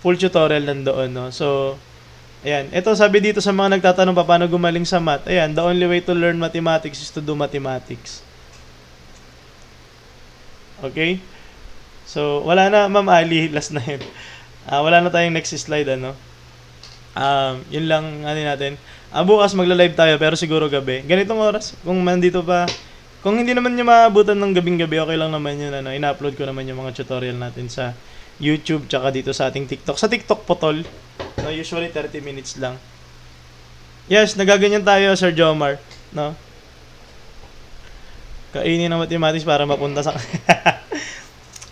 full tutorial nandoon, no? So, ayan. Ito, sabi dito sa mga nagtatanong pa paano gumaling sa math. Ayan, the only way to learn mathematics is to do mathematics. Okay? So, wala na, Ma'am Ali. Last na yun. Wala na tayong next slide, ano? Yun lang, natin. Bukas magla-live tayo, pero siguro gabi. Ganitong oras, kung nandito pa, kung hindi naman nyo maabutan ng gabing-gabi, okay lang naman yun, ano? Ina-upload ko naman yung mga tutorial natin sa YouTube, tsaka dito sa ating TikTok. Sa TikTok po, tol. No, usually 30 minutes lang. Yes, nagaganyan tayo, Sir Jomar. No? Kainin ng mathematics para mapunta sa...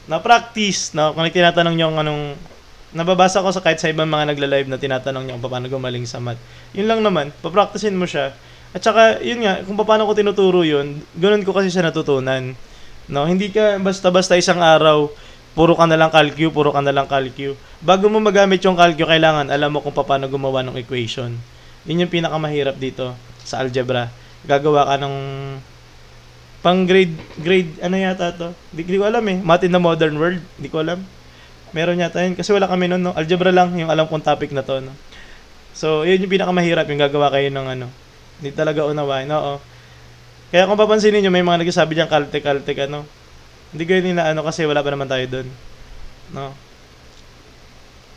Na-practice, no? Kung tinatanong nyo anong... Nababasa ko sa kahit sa ibang mga nagla-live na tinatanong nyo kung paano gumaling sa math. Yun lang naman, papracticein mo siya. At saka, yun nga, kung paano ko tinuturo yun, ganun ko kasi siya natutunan. No? Hindi ka basta-basta isang araw, puro ka na lang calcu. Bago mo magamit yung calcu, kailangan alam mo kung paano gumawa ng equation. Yun yung pinakamahirap dito sa algebra. Gagawa ka ng pang grade, ano yata to? Di ko alam eh. Math in the modern world, di ko alam. Meron yata yun. Kasi wala kami nun, no? Algebra lang yung alam kong topic na to, no? So, yun yung pinakamahirap, yung gagawa kayo ng ano. Hindi talaga unawain, oo. Kaya kung papansinin nyo, may mga nagsasabi dyan, Caltech, ano. Hindi kayo nila ano kasi wala pa naman tayo doon. No?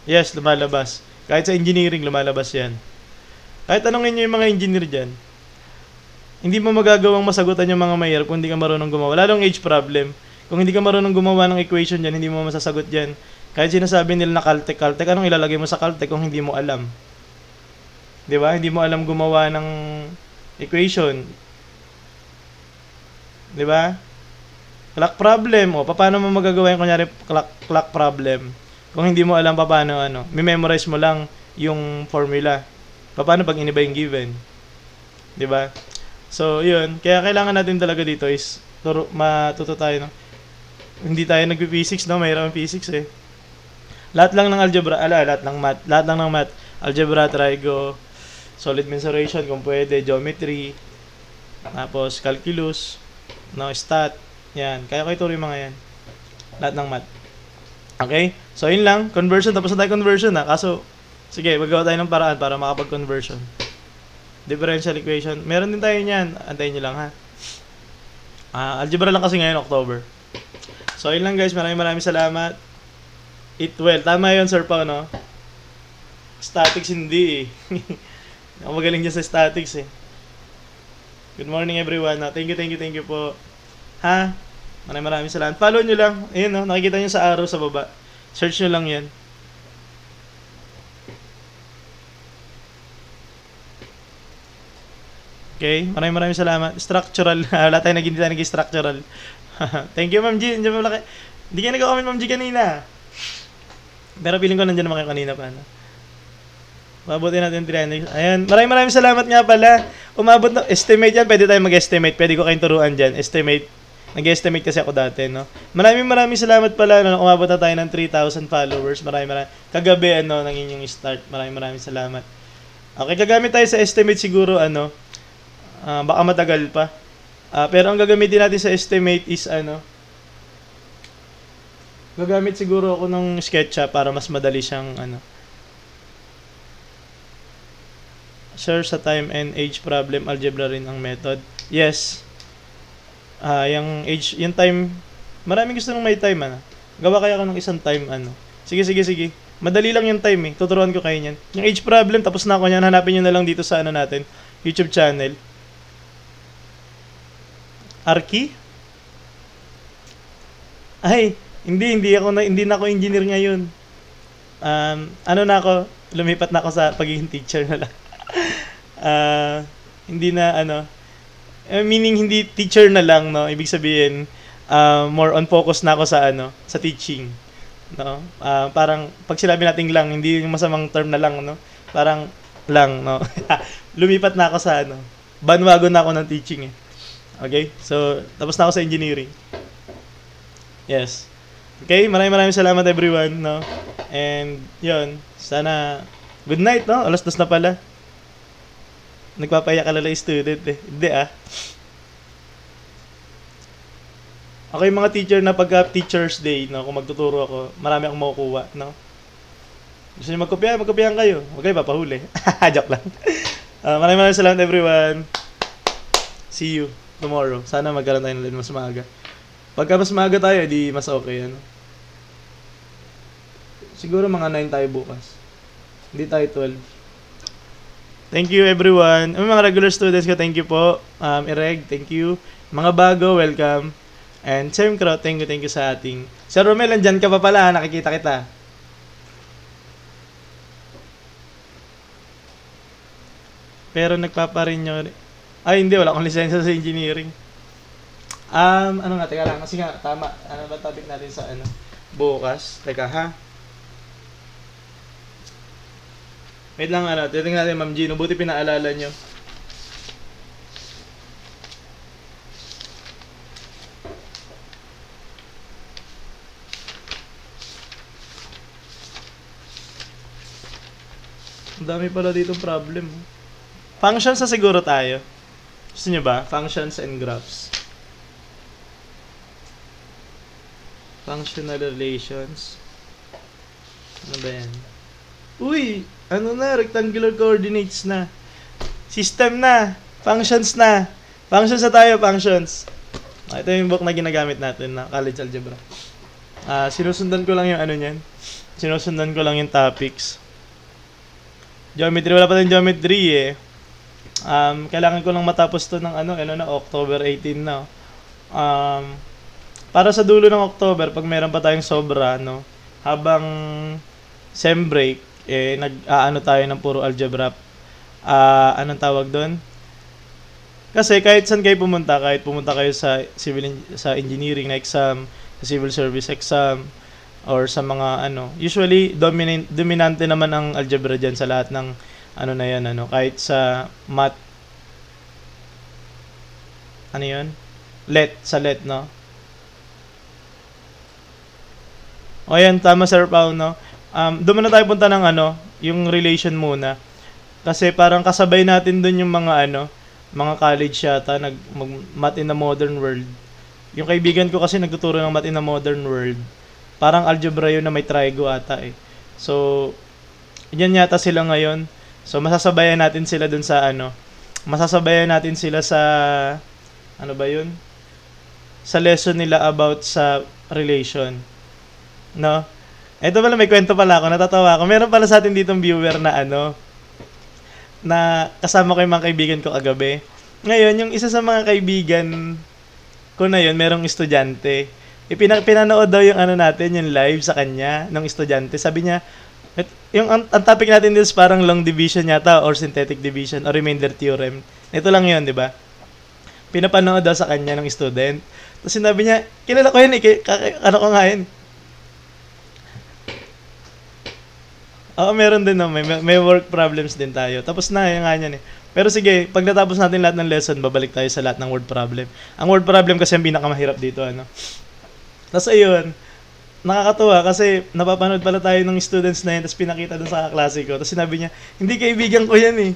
Yes, lumalabas. Kahit sa engineering, lumalabas yan. Kahit tanongin nyo yung mga engineer dyan, hindi mo magagawang masagutan yung mga mahirap kung hindi ka marunong gumawa. Lalong age problem. Kung hindi ka marunong gumawa ng equation dyan, hindi mo masasagot dyan. Kahit sinasabi nila na Caltech, anong ilalagay mo sa Caltech kung hindi mo alam? Di ba? Hindi mo alam gumawa ng equation. Di ba? Clock problem. O, paano mo magagawa yung kunyari clock problem? Kung hindi mo alam paano, memorize mo lang yung formula. Paano pag iniba yung given? Di ba? So, yun. Kaya kailangan natin talaga dito is matuto tayo, no? Hindi tayo nagpi-physics, no? Mayroon physics, eh. Lahat lang ng algebra, lahat ng math. Algebra, trigo, solid mensuration, kung pwede, geometry, tapos calculus, no, stat, yan. Kaya ko ituro yung mga yan. Lahat ng math. Okay? So, yun lang. Conversion. Tapos na tayo conversion, ha? Kaso, sige, magawa tayo ng paraan para makapag-conversion. Differential equation. Meron din tayo niyan. Antayin nyo lang, ha? Algebra lang kasi ngayon, October. So, yun lang, guys. Maraming salamat. Eat well. Tama yun, Sir Pao, no? Statics hindi, eh. Ako magaling dyan sa statics, eh. Good morning, everyone. Thank you po. Ha? Maraming salamat. Follow nyo lang. Ayun, no? Nakikita nyo sa arrow sa baba. Search nyo lang yan. Okay? Maraming salamat. Structural. Wala tayo naging structural. Thank you, Ma'am G. Hindi ka nag-comment, Ma'am G, kanina. Pero feeling ko nandiyan naman kayo kanina pa. No? Mabuti natin 300. Ayan. Maraming salamat nga pala. Umabot na. Estimate yan. Pwede tayo mag-estimate. Pwede ko kayong turuan dyan. Estimate. Nag-estimate kasi ako dati, no? Maraming salamat pala. No? Umabot na tayo ng 3,000 followers. Maraming. Kagabi, ng inyong start. Maraming salamat. Okay, gagamit tayo sa estimate siguro, baka matagal pa. Pero ang gagamitin natin sa estimate is, gagamit siguro ako ng SketchUp para mas madali siyang, Sir, sa time and age problem, algebra rin ang method. Yes. Yung age, yung time, maraming gusto nung may time, Gawa kaya ka ng isang time, Sige. Madali lang yung time eh. Tuturuan ko kayo niyan. Yung age problem, tapos na ako niyan. Hanapin nyo na lang dito sa ano natin, YouTube channel. Arki? Ay, hindi na ako engineer ngayon. Ano na ako, lumipat na ako sa pagiging teacher na lang. Hindi na meaning hindi teacher na lang, no. Ibig sabihin, more on focus na ako sa sa teaching, no. Parang pag sinabi nating lang, hindi yung masamang term na lang, no. Parang lang, no. Lumipat na ako sa bandwagon na ako ng teaching eh. Okay? So, tapos na ako sa engineering. Yes. Okay, maraming salamat everyone, no. And yun, sana good night, no. 2:00 na pala. Nagpapaya ka lala student eh. Hindi Okay, mga teacher na pagka Teacher's Day, no, kung magtuturo ako, marami akong makukuha, no. Gusto niyo magkopyahan kayo. Okay, papahuli. Joke lang. Maraming salamat everyone. See you tomorrow. Sana magkaroon tayo ng mas maaga. Pagka mas maaga tayo, di mas okay, Siguro mga 9 tayo bukas. Hindi tayo 12. Thank you everyone. Mga regular students ko, thank you po. Ireg, thank you. Mga bago, welcome. And Sam Crow, thank you sa ating. Sir Romel, andyan ka pa pala, nakikita kita. Pero nagpaparin nyo. Ay, hindi, wala akong lisensya sa engineering. Teka lang, kasi nga, tama. Ano ba topic natin sa bukas? Teka, ha? Wait lang, titingnan natin, Ma'am Gino. Buti pinaalala nyo. Ang dami pala ditong problem. Functions na siguro tayo. Gusto nyo ba? Functions and graphs. Functional relations. Ano ba yan? Uy! Rectangular coordinates na. System na. Functions na. Functions na tayo, functions. Ito yung book na ginagamit natin na college algebra. Sinusundan ko lang yung niyan. Sinusundan ko lang yung topics. Geometry, wala pa tayong geometry eh. Kailangan ko lang matapos to ng October 18 na. Para sa dulo ng October, pag meron pa tayong sobra, habang sem break, tayo ng puro algebra. Anong tawag doon? Kasi kahit saan kayo pumunta, kahit pumunta kayo sa sa engineering na exam, sa civil service exam, or sa mga usually dominante naman ang algebra diyan sa lahat ng na yan, kahit sa math, let, no? O yan, tama Sir Pao, no? Doon na tayo punta ng yung relation muna. Kasi parang kasabay natin doon yung mga mga college yata, math in the modern world. Yung kaibigan ko kasi nagtuturo ng math in the modern world. Parang algebra yun na may trigo ata eh. So, yan yata sila ngayon. So, masasabayan natin sila dun sa masasabayan natin sila sa, ba yun? Sa lesson nila about sa relation. No? Ito pala, may kwento pala ako, natatawa ako. Meron pala sa atin ditong viewer na na kasama ko yung mga kaibigan ko kagabi. Ngayon, yung isa sa mga kaibigan ko na yun, merong estudyante. Pinanood daw yung natin, yung live sa kanya, ng estudyante. Sabi niya, yung ang topic natin is parang long division yata or synthetic division or remainder theorem. Ito lang yun, di ba? Pinapanood daw sa kanya ng student. Tapos sinabi niya, kilala ko yun ko nga yun. Oo, meron din may work problems din tayo. Tapos na yung nga niyan eh. Pero sige, pag natapos natin lahat ng lesson, babalik tayo sa lahat ng word problem. Ang word problem kasi ang pinakamahirap dito, Tapos ayun, nakakatuwa kasi napapanood pala tayo ng students na yun, tapos pinakita dun sa kaklase ko. Tapos sinabi niya, hindi kaibigan ko yan eh.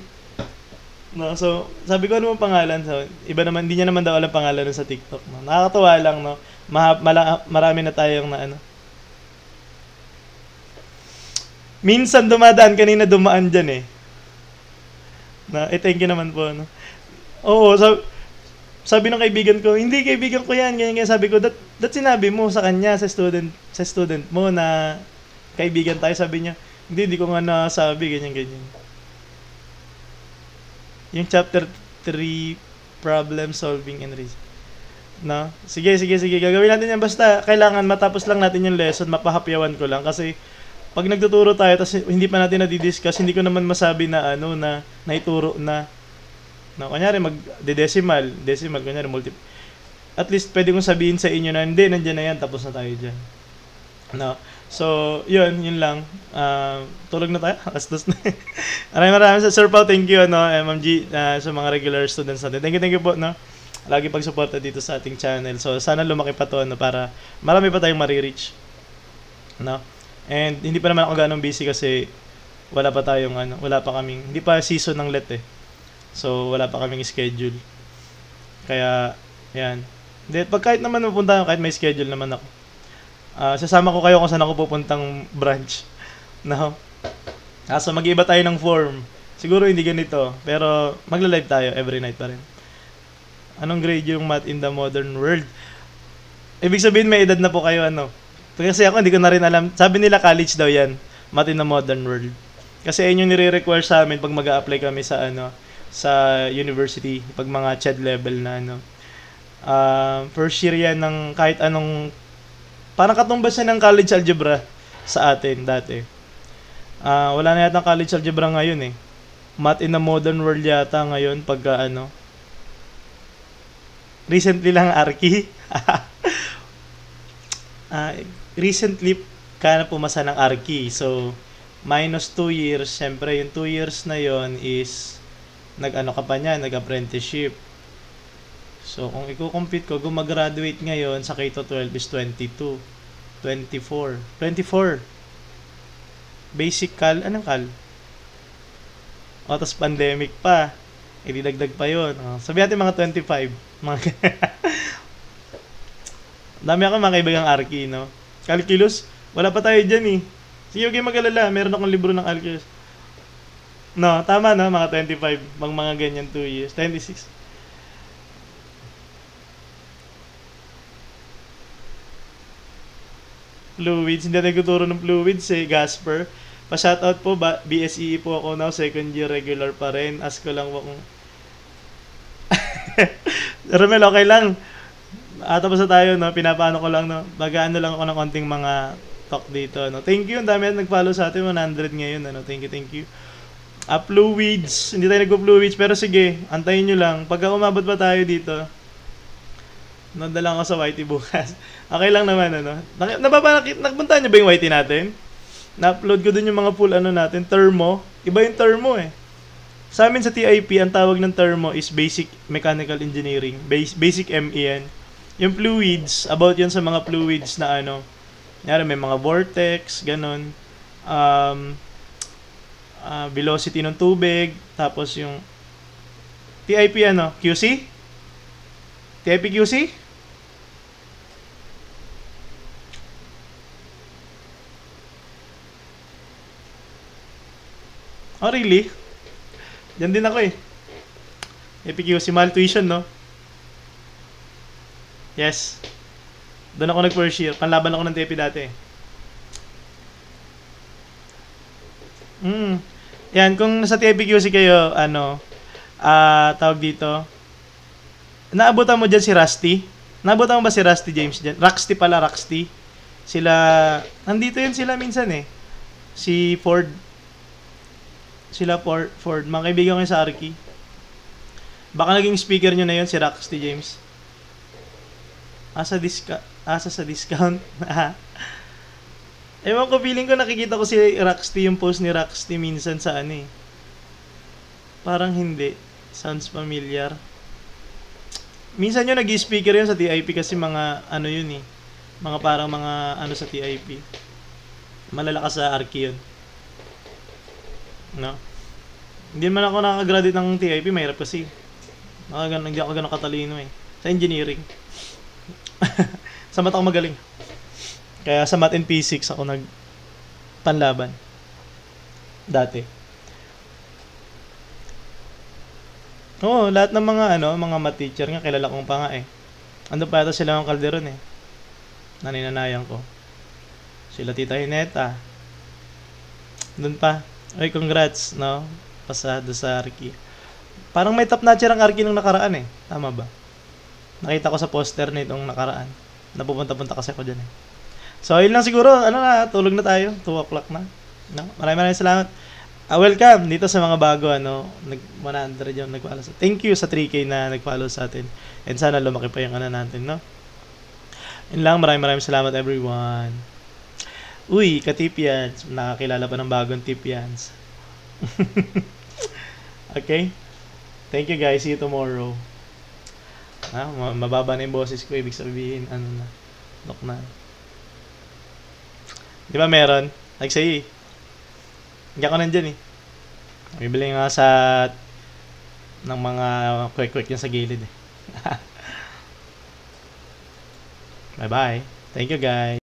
No, so, sabi ko, ano mong pangalan? So, iba naman, hindi niya naman daw alam pangalan sa TikTok. No? Nakakatuwa lang, no? Marami na tayong minsan dumadaan, kanina dumaan dyan eh. Thank you naman po, Oo, sabi ng kaibigan ko, hindi kaibigan ko yan, ganyan. Sabi ko, that sinabi mo sa kanya, sa student mo na kaibigan tayo, sabi niya, hindi ko nga nasabi, ganyan. Yung chapter 3, problem solving and reason. No? Sige, gagawin natin yan. Basta, kailangan matapos lang natin yung lesson, mapahapyawan ko lang. Kasi, pag nagtuturo tayo, tapos hindi pa natin na-discuss, hindi ko naman masabi na, na naituro na. No? Kunyari, decimal, kunyari, at least, pwede kong sabihin sa inyo na, hindi, nandiyan na yan, tapos na tayo dyan. No? So, yun lang. Tulog na tayo. Alas-dos na. Maraming Sir Pao, thank you, MMG, sa mga regular students natin. Thank you po, no? Lagi pag-suporta dito sa ating channel. So, sana lumaki pa to, para marami pa tayong marireach. No? And, hindi pa naman ako ganong busy kasi wala pa kaming, hindi pa season ng let eh. So, wala pa kaming schedule. Kaya, yan. Pag kahit naman mapunta kahit may schedule naman ako. Sasama ko kayo kung saan ako pupuntang branch. No? So mag-iba tayo ng form. Siguro hindi ganito, pero magla-live tayo every night pa rin. Anong grade yung math in the modern world? Ibig sabihin may edad na po kayo, Kasi ako hindi ko na rin alam. Sabi nila college daw yan, math in the modern world. Kasi ayun yung nire-require sa amin pag mag-a-apply kami sa sa university, pag mga CHED level na first year yan ng kahit anong, parang katumbas yan ng college algebra sa atin dati. Wala na yata college algebra ngayon eh. Math in the modern world yata ngayon pagka recently lang Arki. Recently ka na pumasa ng Arki. So, minus 2 years. Siyempre, yung 2 years na yon is nag-apprenticeship. So, kung i-compute ko, gumagraduate ngayon sa K-12 is 22. 24. Basic cal. Anong cal? Tapos pandemic pa. Ididagdag pa yun. Sabi natin mga 25. Dami ako mga kaibigang Arki, no? Calculus, wala pa tayo dyan eh. Sige, okay, mag-alala. Meron akong libro ng calculus. No, tama no, mga 25. Mga ganyan 2 years. 26. Fluids, hindi na nagtuturo ng fluids eh, Gasper. Pa-shoutout po, BSEE po ako now, second year regular pa rin. Ask ko lang po kung... Romel, okay lang. Tapos na tayo, no? Pinapaano ko lang, no? Mag-ano lang ako ng konting mga talk dito, no? Thank you, ang dami na nag-follow sa atin, 100 ngayon, ano? Thank you. Fluids, hindi tayo nag-fluids, pero sige, antayin nyo lang. Pagka umabot pa tayo dito, nadala ko sa YT bukas. Okay lang naman, nagpuntahan nyo ba yung YT natin? Na-upload ko dun yung mga full natin, thermo. Iba yung thermo eh. Sa amin sa TIP, ang tawag ng thermo is Basic Mechanical Engineering. Basic MEN. Yung fluids, about yun sa mga fluids na may mga vortex, ganon. Velocity ng tubig. Tapos yung TIP QC? TIP QC? Oh, really? Diyan din ako eh. EPQC, mahal tuition, no? Yes. Doon ako nag-first year. Panlaban ako ng TEPI dati. Yan, kung nasa TEPQC kayo, tawag dito, naabutan mo dyan si Rusty? Naabutan mo ba si Rusty James dyan? Roxty pala, Roxty. Nandito yun sila minsan eh. Si Ford. Ford. Mga kaibigan ko yung sa Arki. Baka naging speaker nyo na yun, si Roxty James. Asa sa discount. Ewan ko, feeling ko nakikita ko si Roxty, yung post ni Roxty minsan sa Parang hindi. Sounds familiar. Minsan yun nag-speaker yun sa TIP kasi mga yun eh. Parang mga sa TIP. Malalakas sa Arki yun. No? Hindi man ako nakagraduate ng TIP, mahirap kasi. Hindi ako ganun katalino eh. Sa engineering. Sa math ako magaling. Kaya sa math and physics ako panlaban. Dati. Oo, lahat ng mga math teacher nga, kilala kong pa nga eh. Ando pa yata sila ng Calderon eh. Naninanayan ko. Sila Tita Hineta. Doon pa. Ay, congrats, no? Pasado sa Arki. Parang may top notcher ang Arki nung nakaraan eh. Tama ba? Nakita ko sa poster nitong nakaraan. Napupunta-punta kasi ako dyan eh. So, yun lang siguro. Ano na, tulog na tayo. 2 o'clock na. No? Maraming salamat. Welcome dito sa mga bago. Nag-100 yung nag-follow sa. Thank you sa 3K na nag-follow sa atin. And sana lumaki pa yung natin, no? Yun lang. Maraming salamat everyone. Uy, ka-Tipians. Nakakilala pa ng bagong Tipians. Okay? Thank you guys. See you tomorrow. Mababa na yung boses ko. Ibig sabihin, lock na. Di ba meron? Like sa'yo eh. Hindi ako nandyan eh. Bibili nga sa ng mga quick-quick yan sa gilid eh. Bye-bye. Thank you guys.